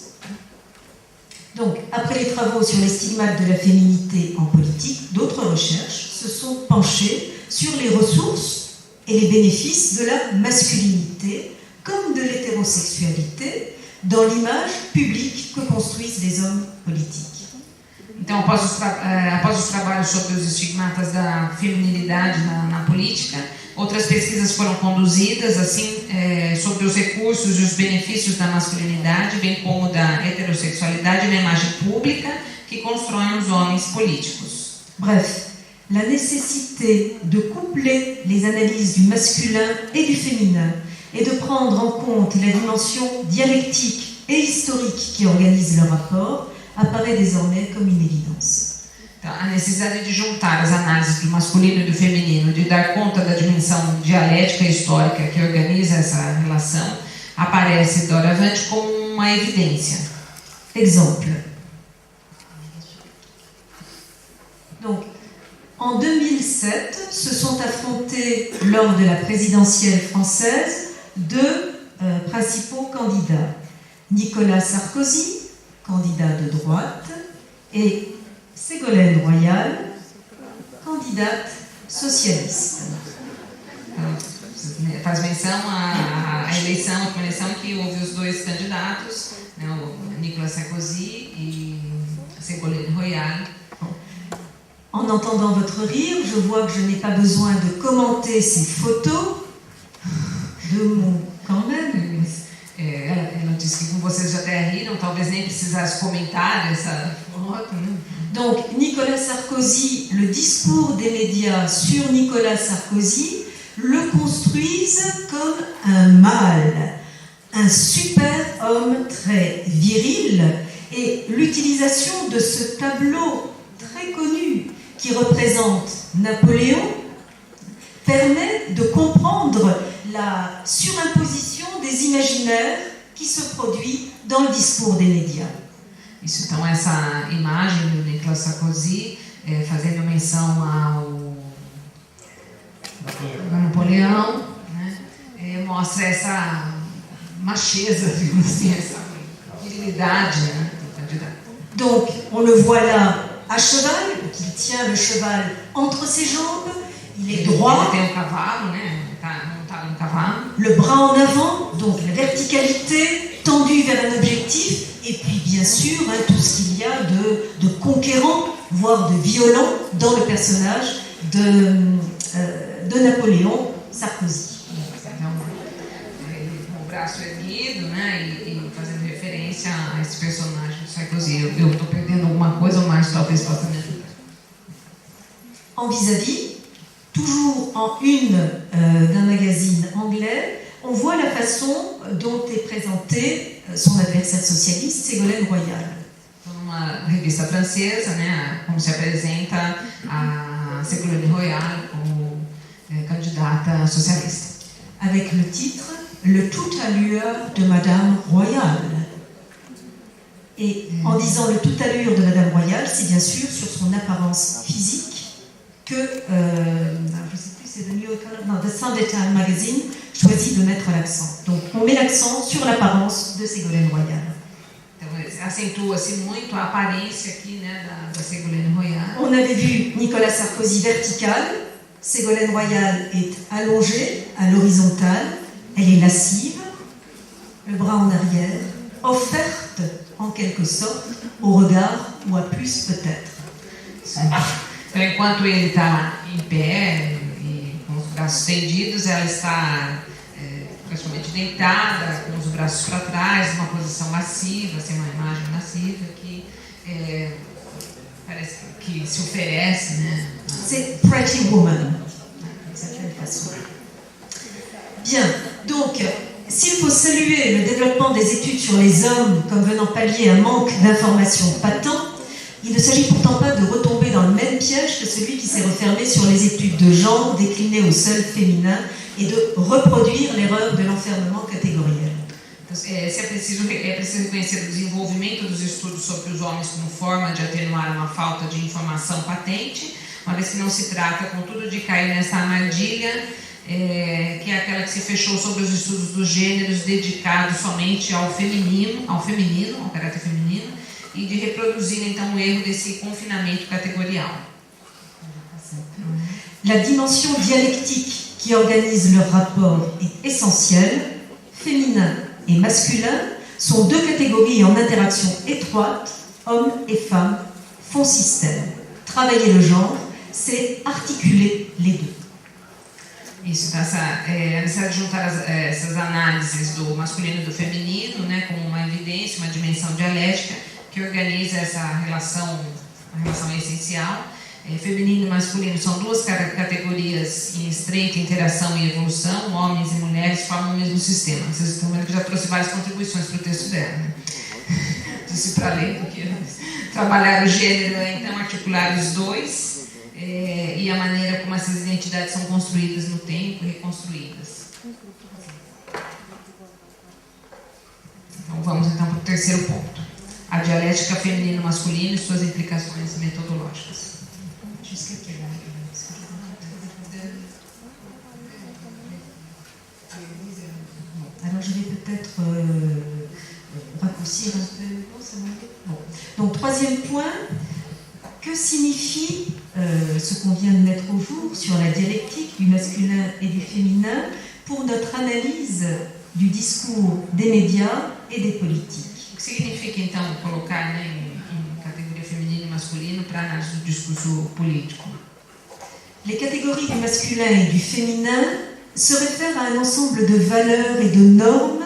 Donc, après les travaux sur les stigmates de la féminité en politique, d'autres recherches se sont penchées sur les ressources et les bénéfices de la masculinité comme de l'hétérosexualité dans l'image publique que construisent les hommes politiques. Então, após os trabalhos sobre os estigmatas da feminilidade na política, outras pesquisas foram conduzidas, assim, sobre os recursos e os benefícios da masculinidade, bem como da heterossexualidade na imagem pública que constroem os homens políticos. Bref, la nécessité de coupler les analyses du masculin et du féminin et de prendre en compte la dimension dialectique et historique qui organise le rapport apparaît désormais comme une évidence. Então, a necessidade de juntar as análises do masculino e do feminino, de dar conta da dimensão dialética e histórica que organiza essa relação, aparece doravante como uma evidência. Exemple. Donc, en 2007, se sont affrontés lors de la présidentielle française deux principaux candidats. Nicolas Sarkozy, candidat de droite, et Ségolène Royal, candidate socialiste. Faz menção à eleição, a eleição que houve os dois candidatos, né, o Nicolas Sarkozy e Ségolène Royal. En entendant votre rire, je vois que je n'ai pas besoin de commenter ces photos. Deux mots quand même. Ela disse que vocês já até riram, talvez nem precisasse comentar essa foto, né? Donc, Nicolas Sarkozy, le discours des médias sur Nicolas Sarkozy le construisent comme un mâle, un super homme très viril, et l'utilisation de ce tableau très connu qui représente Napoléon permet de comprendre la surimposition des imaginaires qui se produit dans le discours des médias. Isso, então, essa imagem do Nicolas Sarkozy fazendo menção ao Napoleão, né? Mostra essa macheza, digamos assim, essa virilidade, né, do candidato. Donc, on le voit là à cheval, il tient le cheval entre ses jambes, il est droit. Ele tem um cavalo, né? Tá montado no cavalo. Le bras en avant, donc la verticalité tendue vers un objectif, et puis bien sûr tout ce qu'il y a de conquérant, voire de violent dans le personnage de Napoléon Sarkozy. Então, com o braço erguido, né? E fazendo referência a esse personagem do Sarkozy. Eu estou perdendo alguma coisa, mas talvez possa me ajudar. En vis-à-vis, toujours en une d'un magazine anglais, on voit la façon dont est présenté son adversaire socialiste, Ségolène Royal. Numa revista francesa, né, como se apresenta a Ségolène Royal como candidata socialista. Avec le titre « Le toute allure de Madame Royal ». Et en disant « le toute allure de Madame Royal », c'est bien sûr sur son apparence physique que, je ne sais plus, c'est The Sunday Times Magazine choisit de mettre l'accent. Donc on met l'accent sur l'apparence de Ségolène Royal. Então, acentua-se muito a aparência aqui, né, da Ségolène Royal. On avait vu Nicolas Sarkozy vertical, Ségolène Royal est allongée à l'horizontale, elle est lascive, le bras en arrière, offerte en quelque sorte au regard ou à plus peut-être. Então, enquanto ele está em pé e com os braços estendidos, ela está praticamente deitada, com os braços para trás, uma posição massiva, assim, uma imagem massiva que parece que se oferece, né? C'est Pretty Woman, d'une certaine façon. Bien, donc, s'il faut saluer le développement des études sur les hommes comme venant pallier un manque d'informations patent, il ne s'agit pourtant pas de retomber dans le même piège que celui qui s'est refermé sur les études de genre déclinées au seul féminin et de reproduire l'erreur de l'enfermement catégoriel. É preciso reconhecer o desenvolvimento dos estudos sobre os homens como forma de atenuar uma falta de informação patente, uma vez que não se trata, contudo, de cair nessa armadilha, que é aquela que se fechou sobre os estudos dos gêneros dedicados somente ao feminino, ao caráter feminino, e de reproduzir então o erro desse confinamento categorial. La dimension dialectique qui organise leur rapport est essentielle. Féminin et masculin sont deux catégories en interaction étroite. Hommes et femmes font système. Travailler le genre, c'est articuler les deux. Isso, é necessário juntar essas análises do masculino e do feminino, né, como uma evidência, uma dimensão dialética que organiza essa relação, a relação essencial. Feminino e masculino são duas categorias em estreita interação e evolução. Homens e mulheres formam o mesmo sistema. Vocês estão vendo que já trouxe várias contribuições para o texto dela, né? Disse para ler, porque trabalhar o gênero é então articular os dois e a maneira como essas identidades são construídas no tempo e reconstruídas. Então vamos então para o terceiro ponto. A dialética feminino-masculino e suas implicações metodológicas. Alors je vais peut-être raccourcir un peu. Bon. Donc troisième point, que signifie ce qu'on vient de mettre au jour sur la dialectique du masculin et du féminin pour notre analyse du discours des médias et des politiques? O que significa então colocar, né, em categoria feminino e masculino para análise do discurso político? Les catégories du masculin et du féminin se réfèrent à un ensemble de valeurs et de normes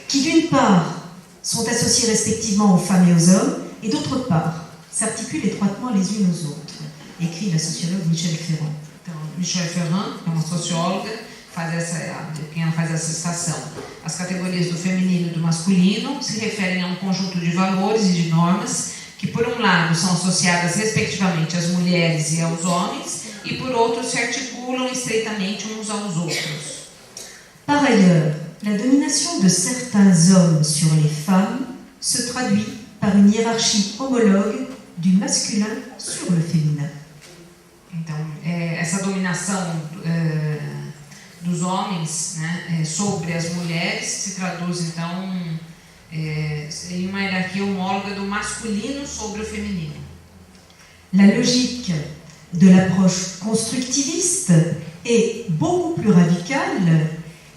qui, d'une part, sont associées respectivement aux femmes et aux hommes, et d'autre part, s'articulent étroitement les unes aux autres, écrit la sociologue Michel Ferrand. Então, Michel Ferrand, que é uma socióloga, faz essa citação. As categorias do feminino e do masculino se referem a um conjunto de valores e de normas que, por um lado, são associadas respectivamente às mulheres e aos homens, e por outro se articulam estreitamente uns aos outros. Par ailleurs, la domination de certains hommes sur les femmes se traduit par une hiérarchie homologue du masculin sur le féminin. Então, essa dominação dos homens, né, sobre as mulheres se traduz, então, em uma hierarquia homóloga do masculino sobre o feminino. La logique de l'approche constructiviste est beaucoup plus radicale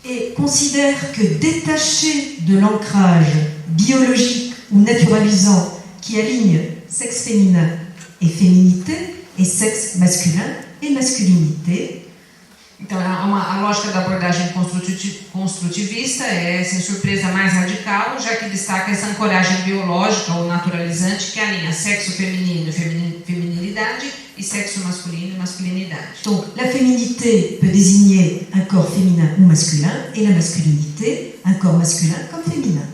et considère que détaché de l'ancrage biologique ou naturalisant qui aligne sexe féminin et féminité, et sexe masculin et masculinité. Então, a lógica da abordagem construtivista é, sem surpresa, mais radical, já que destaca essa ancoragem biológica ou naturalizante que alinha sexo feminino e feminilidade e sexo masculino e masculinidade. Donc, la féminité peut désigner un corps féminin ou masculin, et la masculinité, un corps masculin comme féminin.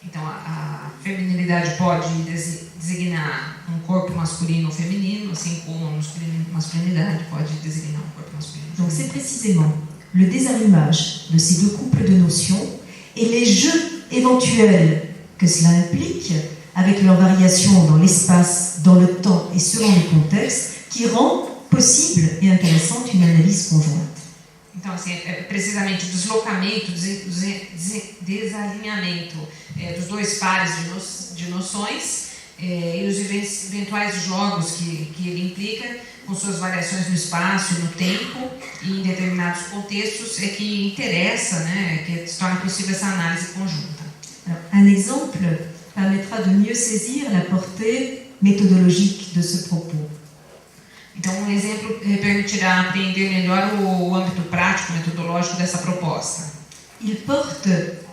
Então, a feminilidade pode designar um corpo masculino ou feminino, assim como a masculinidade pode designar um corpo masculino. Donc c'est précisément le désarrimage de ces deux couples de notions et les jeux éventuels que cela implique, avec leurs variations dans l'espace, dans le temps et selon le contexte, qui rend possible et intéressante une analyse conjointe. Então, assim, é precisamente o deslocamento, desalinhamento dos dois pares de noções e os eventuais jogos que ele implica, com suas variações no espaço e no tempo e em determinados contextos, é que interessa, né, que se torna possível essa análise conjunta. Alors, un exemple permettra de mieux saisir la portée méthodologique de ce propos. Então, um exemplo permitirá apreender melhor o âmbito prático, metodológico dessa proposta. Il porte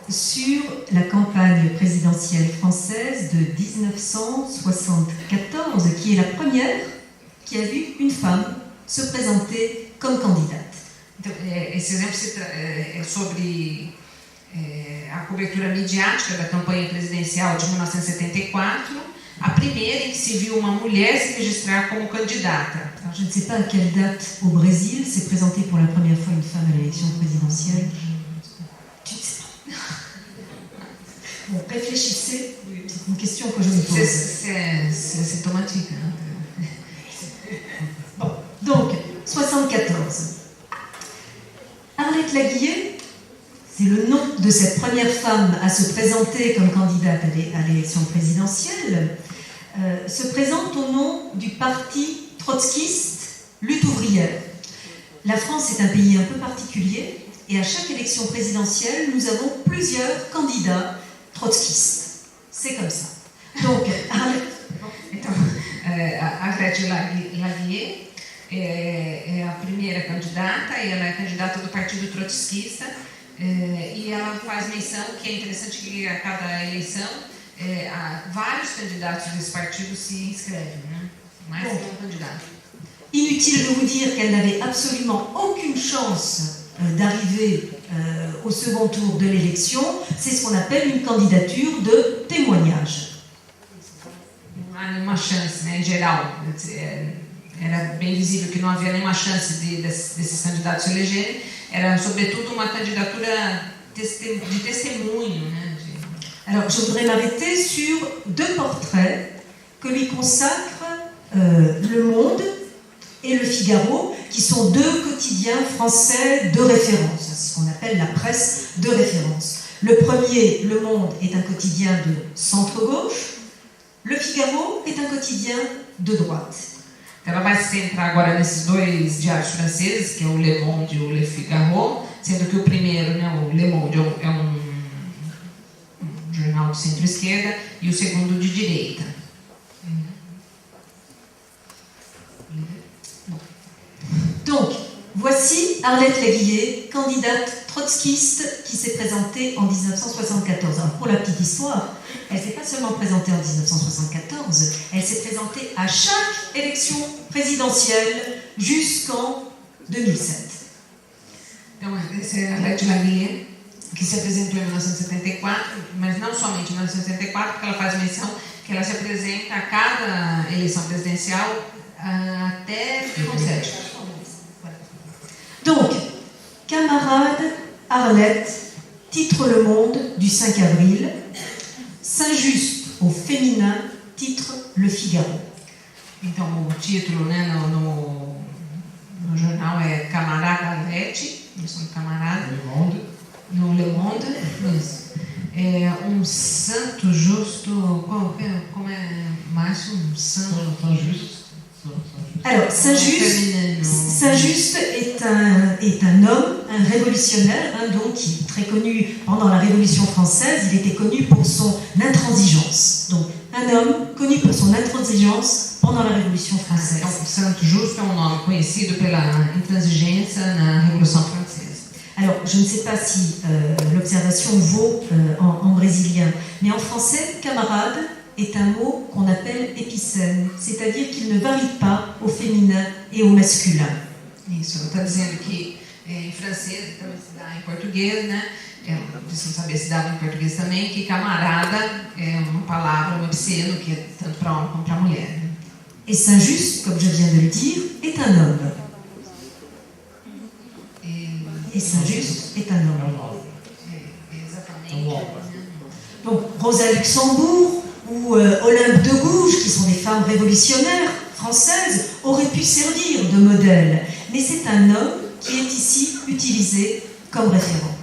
sur la campagne présidentielle française de 1974, qui est la première qui a vu une femme se présenter comme candidate. Então, esse exemplo é sobre a cobertura midiática da campanha presidencial de 1974, a primeira em que se viu uma mulher se registrar como candidata. Alors, je ne sais pas à quelle date au Brésil s'est présentée pour la première fois une femme à l'élection présidentielle. Tu ne sais pas. Bon, réfléchissez, c'est une question que je me pose. C'est automatique. Hein? Bon, donc, 74. Arlette Laguillet, c'est le nom de cette première femme à se présenter comme candidate à l'élection présidentielle, se présente au nom du parti trotskiste Lutte ouvrière. La France est un pays un peu particulier et à chaque élection présidentielle, nous avons plusieurs candidats trotskistes. C'est comme ça. Donc, Arlette Laguillet é a primeira candidata e ela é candidata do Partido Trotskista e ela faz menção que é interessante que a cada eleição vários candidatos desse partido se inscrevem, né? Mais que um candidato. Inutile de vous dire qu'elle n'avait absolument aucune chance d'arriver au second tour de l'élection. C'est ce qu'on appelle une candidature de témoignage. Não há nenhuma chance, né, em geral. Era bem visível que não havia nenhuma chance desses candidatos se elegerem. Era, sobretudo, uma candidatura de testemunho. Né, Alors, je voudrais m'arrêter sur deux portraits que lui consacrent Le Monde et Le Figaro, qui sont deux quotidiens français de référence. C'est ce qu'on appelle la presse de référence. Le premier, Le Monde, est un quotidien de centre-gauche. Le Figaro est un quotidien de droite. Ela vai se centrar agora nesses dois diários franceses, que é o Le Monde e o Le Figaro, sendo que o primeiro, né, o Le Monde, é um jornal de centro-esquerda e o segundo de direita. Donc, voici Arlette Laguillet, candidate trotskiste qui s'est présentée en 1974. Alors, pour la petite histoire, elle ne s'est pas seulement présentée en 1974, elle s'est présentée à chaque élection présidentielle jusqu'en 2007. Então, essa é a Arlette Laguillet, que se apresentou em 1974, mas não somente em 1974, porque ela faz menção que ela se apresenta a cada eleição presidencial até 2007. Donc, camarade Arlette, titre Le Monde du 5 avril, Saint-Just au féminin, titre Le Figaro. Então, o título, né, no jornal é Camarada Arlete, isso é um camarada. No Le Monde, isso. É um santo justo, como é, Márcio? Alors, Saint-Just est un homme, un révolutionnaire, donc qui est très connu pendant la Révolution française. Il était connu pour son intransigeance. Donc, un homme connu pour son intransigeance pendant la Révolution française. Então, Santo Justo é um nome conhecido pela intransigência na Revolução Francesa. Alors, je ne sais pas si l'observation vaut en brésilien, mais en français, camarade est un mot qu'on appelle épicène, c'est-à-dire qu'il ne varie pas au féminin et au masculin. Isso, está dizendo que em francês, também se dá em português, né? Preciso saber se dá em português também, que camarada é uma palavra, um epiceno, que é tanto para homem como para mulher. Né? Et Saint-Just, comme je viens de le dire, est un homme. Et Saint-Just est un homme. Exatamente. Donc, Rosa Luxembourg ou Olympe de Gouges, qui sont des femmes révolutionnaires françaises, auraient pu servir de modèle. Mais c'est un homme qui est ici utilisé comme référent.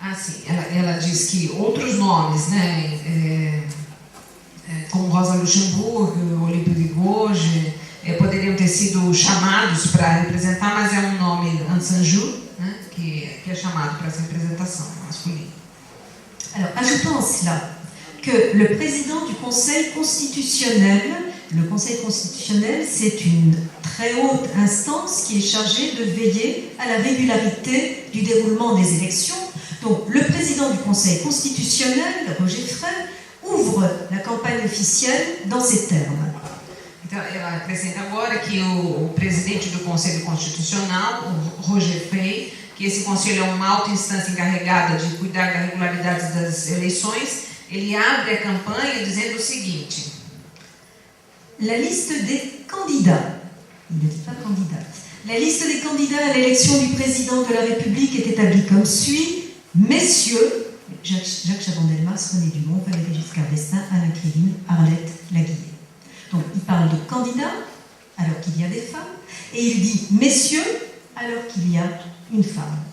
Ah, sim. Ela diz que outros nomes, né, como Rosa Luxemburgo, Olympe de Gouges, poderiam ter sido chamados para representar, mas é um nome Saint-Just, né, que é chamado para essa representação masculina. Alors, ajoutons à cela que le président du Conseil constitutionnel, c'est une très haute instance qui est chargée de veiller à la régularité du déroulement des élections. Donc, le président du Conseil constitutionnel, Roger Frey, ouvre la campagne officielle dans ces termes. Então, ela acrescenta agora que o presidente do Conselho Constitucional, o Roger Frey, que esse conselho é uma alta instância encarregada de cuidar da regularidade das eleições, ele abre a campanha dizendo o seguinte: la liste des candidats, il ne dit pas candidate, la liste des candidats à l'élection du président de la République est établie comme suit: messieurs Jacques Chaban-Delmas, René Dumont, Valéry Giscard d'Estaing, Alain Krivine, Arlette Laguiller. Donc il parle de candidats alors qu'il y a des femmes, et il dit messieurs alors qu'il y a une femme.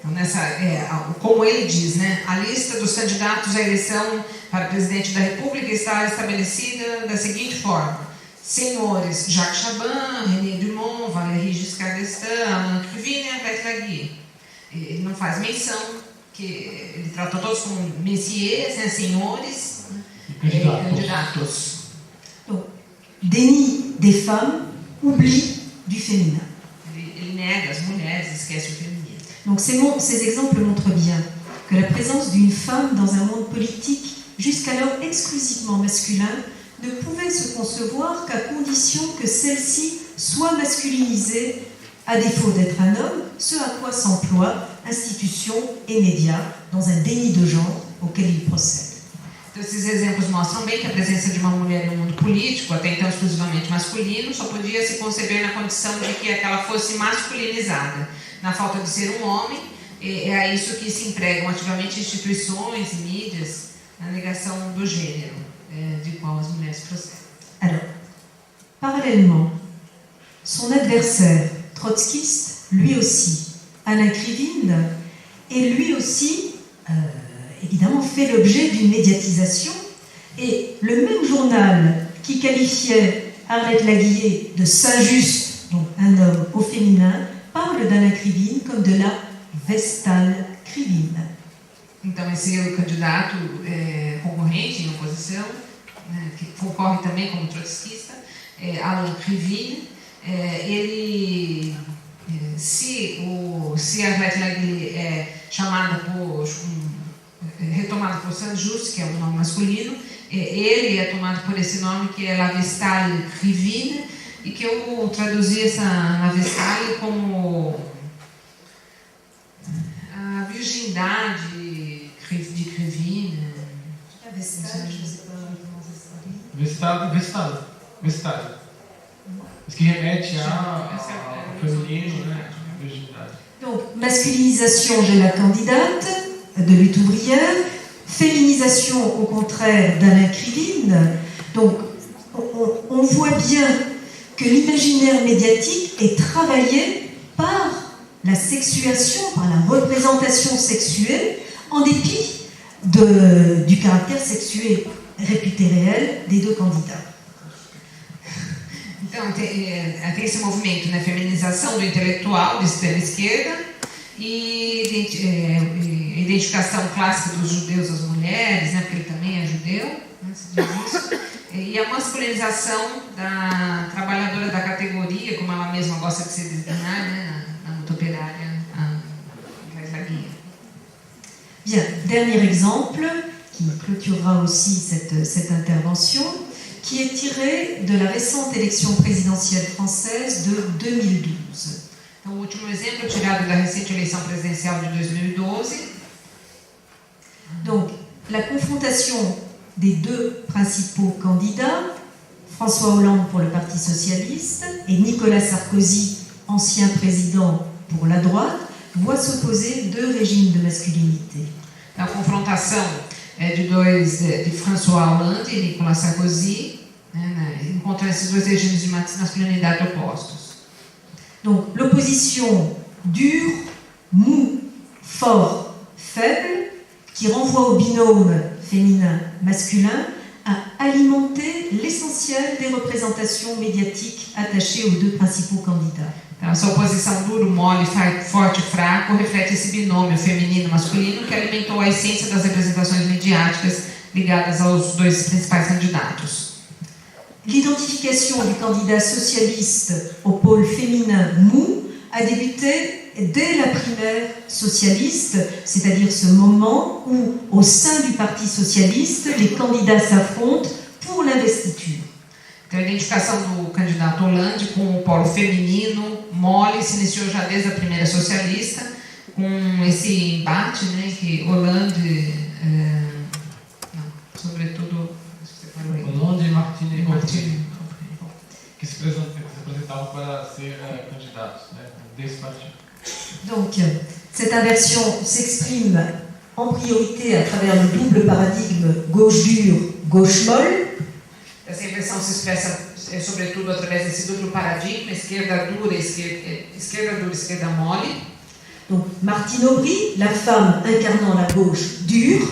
Então, como ele diz, né, a lista dos candidatos à eleição para presidente da República está estabelecida da seguinte forma: senhores Jacques Chaban, René Dumont, Valéry Giscard d'Estaing, Alain Krivine e Arlette Laguiller. Ele não faz menção, que ele trata todos como messieurs, né, senhores, candidatos. Donc, déni des femmes, oubli du féminin. Ele nega as mulheres, esquece o feminino. Donc ces exemples montrent bien que la présence d'une femme dans un monde politique jusqu'alors exclusivement masculin ne pouvait se concevoir qu'à condition que celle-ci soit masculinisée, à défaut d'être un homme, ce à quoi s'emploient institutions et médias dans un déni de genre auquel ils procèdent. Então, esses exemplos mostram bem que a presença de uma mulher no mundo político, até então exclusivamente masculino, só podia se conceber na condição de que ela fosse masculinizada. Na falta de ser um homem, é a isso que se empregam ativamente instituições e mídias, na negação do gênero, de qual as mulheres procedem. Alors, parallèlement, son adversaire trotskiste, lui aussi, Alain Krivine, et lui aussi, évidemment, fait l'objet d'une médiatisation. Et le même journal qui qualifiait Arlette Laguiller de Saint-Just, donc un homme au féminin, parle d'Alain Krivine comme de la Vestale Krivine. Então, esse candidato concorrente em oposição, né, que concorre também como trotskista, Alain Krivine, ele, se a Arlette Laguiller é chamada retomada por Saint-Just, que é um nome masculino, ele é tomado por esse nome que é La Vestale Krivine, e que eu traduzi essa La Vestale como a virgindade de Krivine. La Vestale, je ne sais pas comment ça se traduit. Vestale. Isso que remete ao feminino, né? Virgindade. Donc, masculinisation de la candidate, de lutte ouvrière, féminisation au contraire d'Alain Krivine. Donc, on voit bien que l'imaginaire médiatique est travaillé par la sexuation, par la représentation sexuée, en dépit du caractère sexué réputé réel des deux candidats. Então, tem esse movimento, né, feminização do intelectual de esquerda e identificação clássica dos judeus às mulheres, né, porque ele também é judeu, né, se diz isso, e a masculinização da trabalhadora da categoria, como ela mesma gosta de se designar, né, na luta operária, a guia. Bien, dernier exemple qui clôturera aussi cette intervention, qui est tiré de la récente élection présidentielle française de 2012. Então, o último exemplo tirado da recente eleição presidencial de 2012. Donc, la confrontation des deux principaux candidats, François Hollande pour le Parti socialiste et Nicolas Sarkozy, ancien président pour la droite, voit s'opposer deux régimes de masculinité. A confrontação de François Hollande e Nicolas Sarkozy, né, encontram esses dois regimes de masculinidade opostos. Donc, l'opposition dure, mou, fort, faible, qui renvoie au binôme féminin-masculin, a alimenté l'essentiel des représentations médiatiques attachées aux deux principaux candidats. Então, essa oposição duro, mole, forte e fraco reflete esse binômio feminino-masculino que alimentou a essência das representações midiáticas ligadas aos dois principais candidatos. L'identification du candidat socialiste au pôle féminin mou a débuté dès la primaire socialiste, c'est-à-dire ce moment où, au sein du Parti socialiste, les candidats s'affrontent pour l'investiture. Então, a identificação do candidato Hollande com o polo feminino mole se iniciou já desde a primeira socialista, com esse embate, né, que Hollande, sobretudo, Hollande e Martini, que se apresentavam para ser candidatos, né, desse partido. Donc, cette inversion s'exprime en priorité à travers le double paradigme gauche dure, gauche molle. Essa inversão se expressa, sobretudo, através desse duplo paradigma, esquerda dura, esquerda mole. Donc, Martine Aubry, la femme incarnant la gauche dure.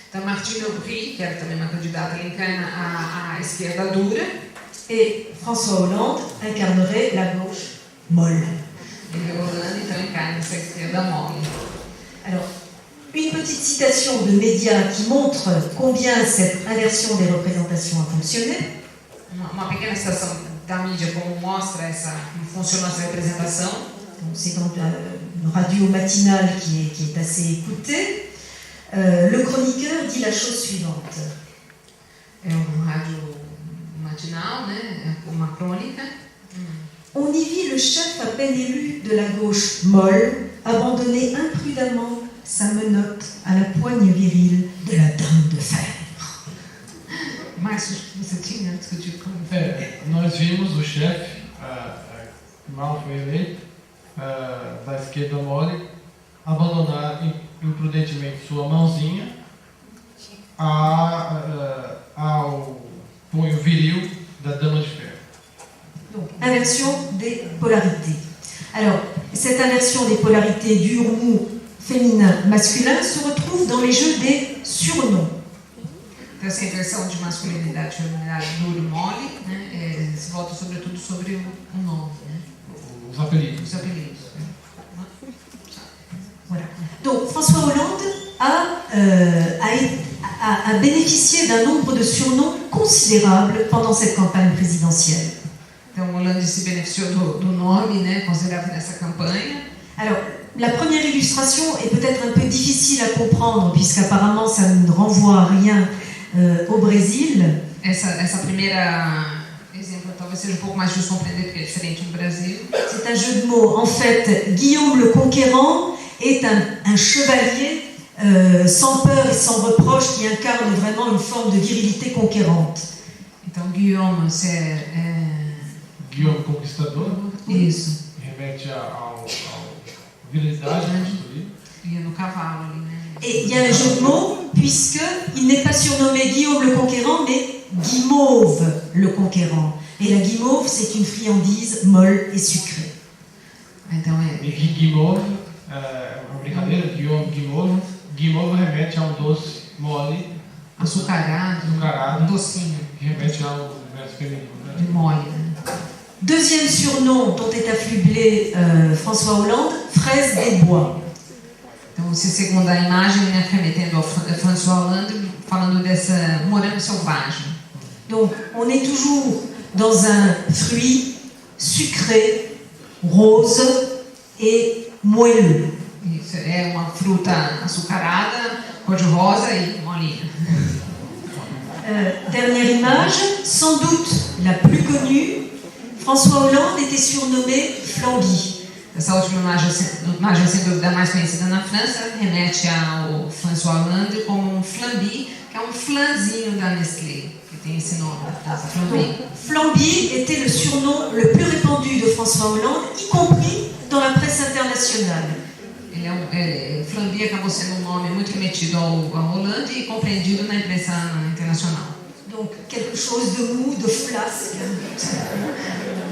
Então, Martine Aubry, que era também uma candidata, ela encarna a esquerda dura. Et François Hollande incarnerait la gauche molle. E Hollande, então, encarna essa esquerda mole. Alors, une petite citation de médias qui montre combien cette inversion des représentations a fonctionné. Uma pequena citação da mídia como mostra como funcionou essa representação. C'est dans une radio matinale qui est assez écoutée. Le chroniqueur dit la chose suivante. É rádio matinal, né? Uma crônica. On y vit le chef à peine élu de la gauche molle abandonner imprudemment sa menotte à la poigne virile de la dame de fer. Márcio, você tinha discutido com nós vimos o chefe, que mal foi eleito, da esquerda mole, abandonar imprudentemente sua mãozinha ao punho viril da dama de ferro. Donc, inversion des polarités. Alors, cette inversion des polarités dur, mou, féminin, masculin se retrouve dans les jeux des surnoms. Então, essa inversão de masculinidade e feminilidade duro e mole, né, se volta sobretudo sobre o nome, né? Os apelidos. Os apelidos. Voilà. Donc, François Hollande a bénéficié d'un nombre de surnoms considérable pendant cette campagne présidentielle. Então, Hollande se beneficiou do nome, né, considerado nessa campanha. Alors, la première illustration est peut-être un peu difficile à comprendre, puisqu'apparemment ça ne renvoie à rien au Brésil. Essa primeira exemplo talvez seja pouco mais difícil de compreender porque é diferente no Brasil. C'est un jeu de mots. En fait, Guillaume le Conquérant est un chevalier sans peur et sans reproche qui incarne vraiment une forme de virilité conquérante. Então, Guillaume, Guillaume Conquistador. Isso. Remete ao virilidade, né? Ia no cavalo ali, né? Et il y a un jeu de mots, puisqu'il n'est pas surnommé Guillaume le Conquérant, mais Guimauve le conquérant. Et la guimauve, c'est une friandise molle et sucrée. Então E guimauve é uma brincadeira, guimauve. Guimauve remete a um doce mole, açucarado, docinho, que remete ao verso feminino. de mole. Né? Deuxième surnom dont est affublé François Hollande, fraise des bois. Então, essa segunda imagem, né, remetendo ao François Hollande, falando dessa morango selvagem. Donc, on est toujours dans un fruit sucré, rose et moelleux. Isso é uma fruta açucarada, cor-de-rosa e molinha. Dernière image, sans doute la plus connue, François Hollande était surnommé Flamby. Essa última imagem, sem dúvida, mais conhecida na França, remete ao François Hollande como um flamby, que é um flanzinho da Nestlé, que tem esse nome na França, flamby. Flamby était le surnom le plus répandu de François Hollande, y compris dans la presse internationale. Flamby acabou sendo um nome muito remetido ao Hollande e compreendido na imprensa internacional. Donc, quelque chose de mou, de flasque.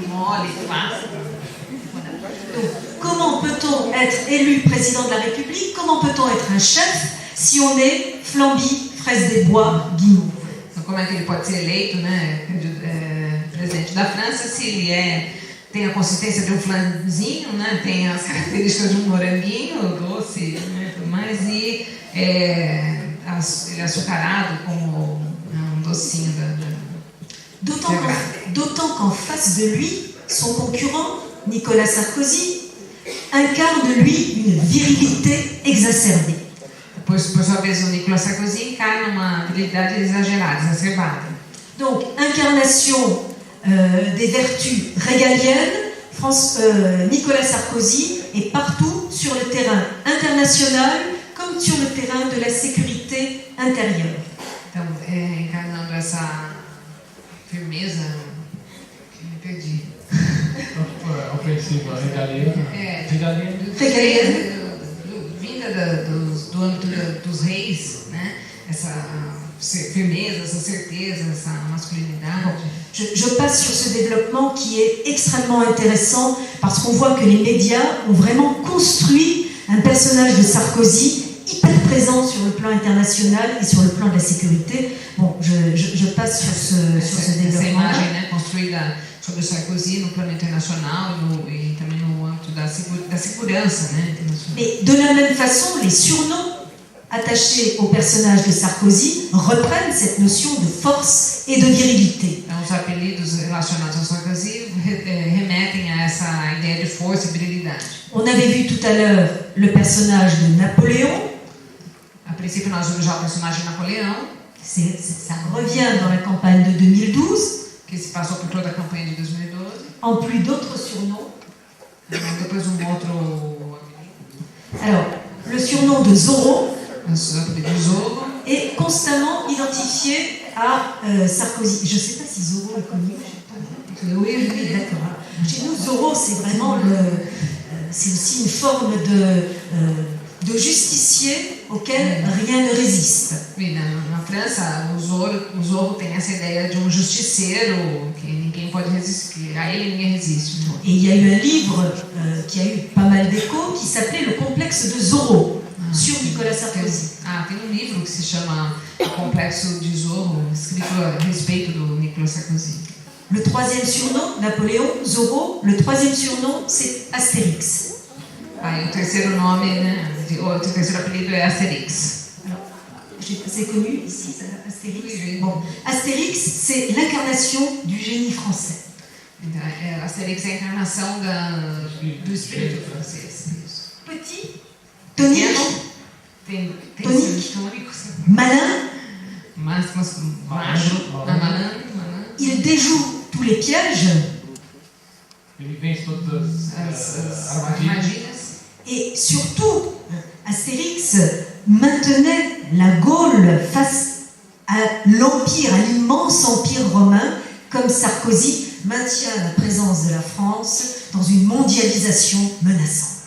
Mole, flasque. Donc, comment peut-on être élu président de la République? Comment peut-on être un chef si on est Flamby, fraise des bois, guimauve? Então, como é que ele pode ser eleito, né, presidente da França, se ele tem a consistência de um flanzinho, né, tem as características de um moranguinho, doce, né, tudo mais, e ele é açucarado como um docinho D'autant qu'en face de lui, son concurrent, Nicolas Sarkozy, incarne de lui une virilité exacerbée. Por sua vez, o Nicolas Sarkozy encarna uma virilidade exagerada, exacerbada. Donc, incarnation des vertus régaliennes, Nicolas Sarkozy est partout sur le terrain international comme sur le terrain de la sécurité intérieure. Então, encarnando essa firmeza, me perdi. Ofensiva, regalia. Vinda do âmbito dos reis, né? Essa firmeza, essa certeza, essa masculinidade. Je passe sur ce développement qui est extrêmement intéressant parce qu'on voit que les médias ont vraiment construit un personnage de Sarkozy hyper présent sur le plan international et sur le plan de la sécurité. Bon, je passe sur ce développement. Essa imagem, né, construída sobre Sarkozy no plano internacional e também no âmbito da segurança, né, internacional. Mais de la même façon, les surnoms attachés au personnage de Sarkozy reprennent cette notion de force et de virilité. Então, os apelidos relacionados ao Sarkozy remetem a essa ideia de força e virilidade. On avait vu tout à l'heure le personnage de Napoléon. A princípio, nós vimos já o personagem Napoleão. Ça revient dans la campagne de 2012. Que se passou por toda a campanha de 2012. En plus d'autres surnoms. Depois outro. Alors, le surnom de Zorro est constamment identifié à Sarkozy. Je ne sais pas si Zorro est connu. Oui, d'accord. Chez nous, Zorro, c'est vraiment c'est aussi une forme de justicier auquel rien ne résiste. Oui, na França, o Zorro tem essa ideia de justiceiro que ninguém pode resistir, a ele ninguém resiste. Et il y a eu un livre qui a eu pas mal d'écho qui s'appelait Le complexe de Zorro sur Nicolas Sarkozy. Tem livro que se chama O Complexo de Zorro, escrito a respeito do Nicolas Sarkozy. Le troisième surnom, Napoléon, Zorro, le troisième surnom, c'est Astérix. E o terceiro nome, né, o terceiro apelido é Astérix. C'est connu ici, Astérix. Bon, Astérix, c'est l'incarnation du génie français. Astérix é a encarnação do espírito francês. Petit, tonique, malin, macho, malin. Il déjoue tous les pièges. Ele vence todas as armadilhas. Et surtout, Astérix maintenait la Gaule face à l'empire, à l'immense empire romain, comme Sarkozy maintient la présence de la France dans une mondialisation menaçante.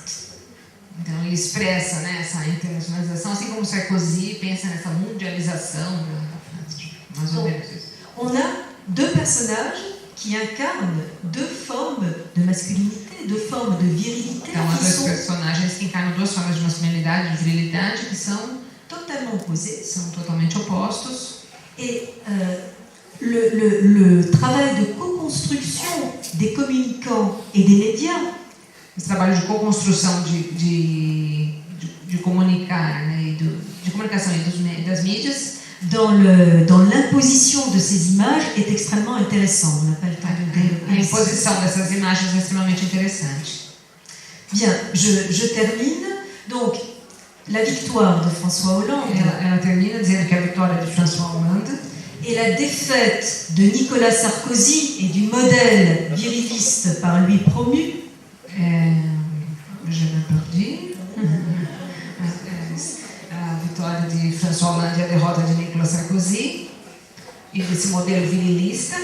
Então ele expressa, né, essa internacionalização, assim como Sarkozy pensa nessa mundialização da França, mais ou menos isso. on a deux personnages qui incarnent deux formes de masculinité, deux formes de virilité Então, há qui dois sont personagens que encarnam duas formas de masculinidade e de virilidade que são totalement opposées. totalmente opostos. Et le travail de co-construction des communicants et des médias Esse trabalho de co-construção de comunicar, né, e de comunicação e das mídias, dans l'imposition de ces images est extrêmement intéressant. On n'a pas le temps de le a développer. imposição dessas imagens é extremamente interessante. Bien, je termine. Donc, la victoire de François Hollande Ela termina dizendo que a vitória de François Hollande et la défaite de Nicolas Sarkozy et du modèle viriliste par lui promu je me perdi. A vitória de François Hollande e a derrota de Nicolas Sarkozy e desse modelo virilista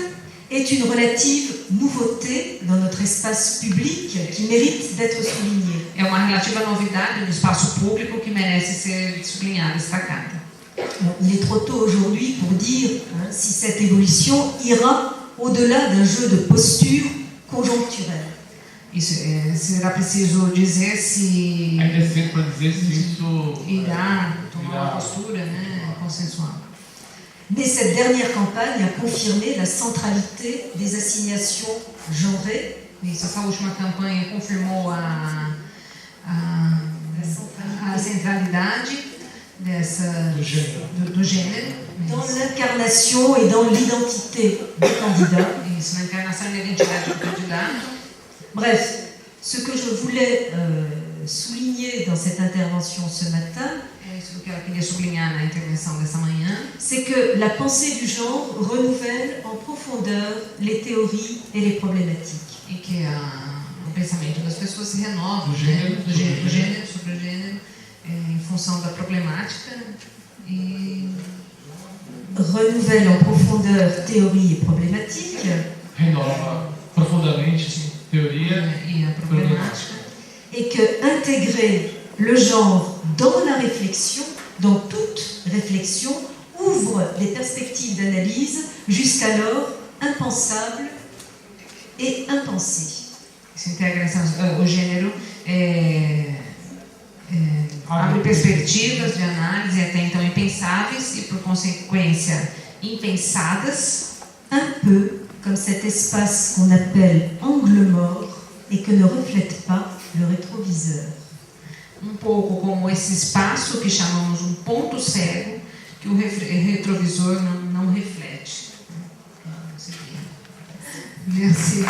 est une relative nouveauté dans notre espace public qui mérite d'être soulignée. é uma relativa novidade no espaço público que merece ser sublinhada, destacada. Bon, il est trop tôt aujourd'hui pour dire si cette évolution ira au-delà d'un jeu de posture conjoncturelle. Isso, será preciso dizer se Ainda é cedo para dizer se isso irá tomar uma postura, né, consensual. Mais cette dernière campagne a confirmé la centralité des assignations genrées. Isso, essa última campanha confirmou a centralidade do gênero dans l'incarnation et dans l'identité du candidat. Isso, na encarnação e na identidade do candidato. Bref, ce que je voulais souligner dans cette intervention ce matin, Isso que ela queria sublinhar na intervenção dessa manhã, c'est que la pensée du genre renouvelle en profondeur les théories et les problématiques. e que o pensamento das pessoas se renova, Do gênero, né? do gênero sobre o gênero, em função da problemática e Renouvelle en profondeur théories et problématiques. renova profundamente teoria e a problemática. Et que intégrer le genre dans la réflexion, dans toute réflexion, ouvre des perspectives d'analyse jusqu'alors impensables et impensées. Se integra o gênero abre perspectivas de análise até então impensáveis e, por consequência, impensadas. Un peu comme cet espace qu'on appelle angle mort et que ne reflète pas le rétroviseur. Pouco como esse espaço que chamamos um ponto cego que o retrovisor não reflete. Merci.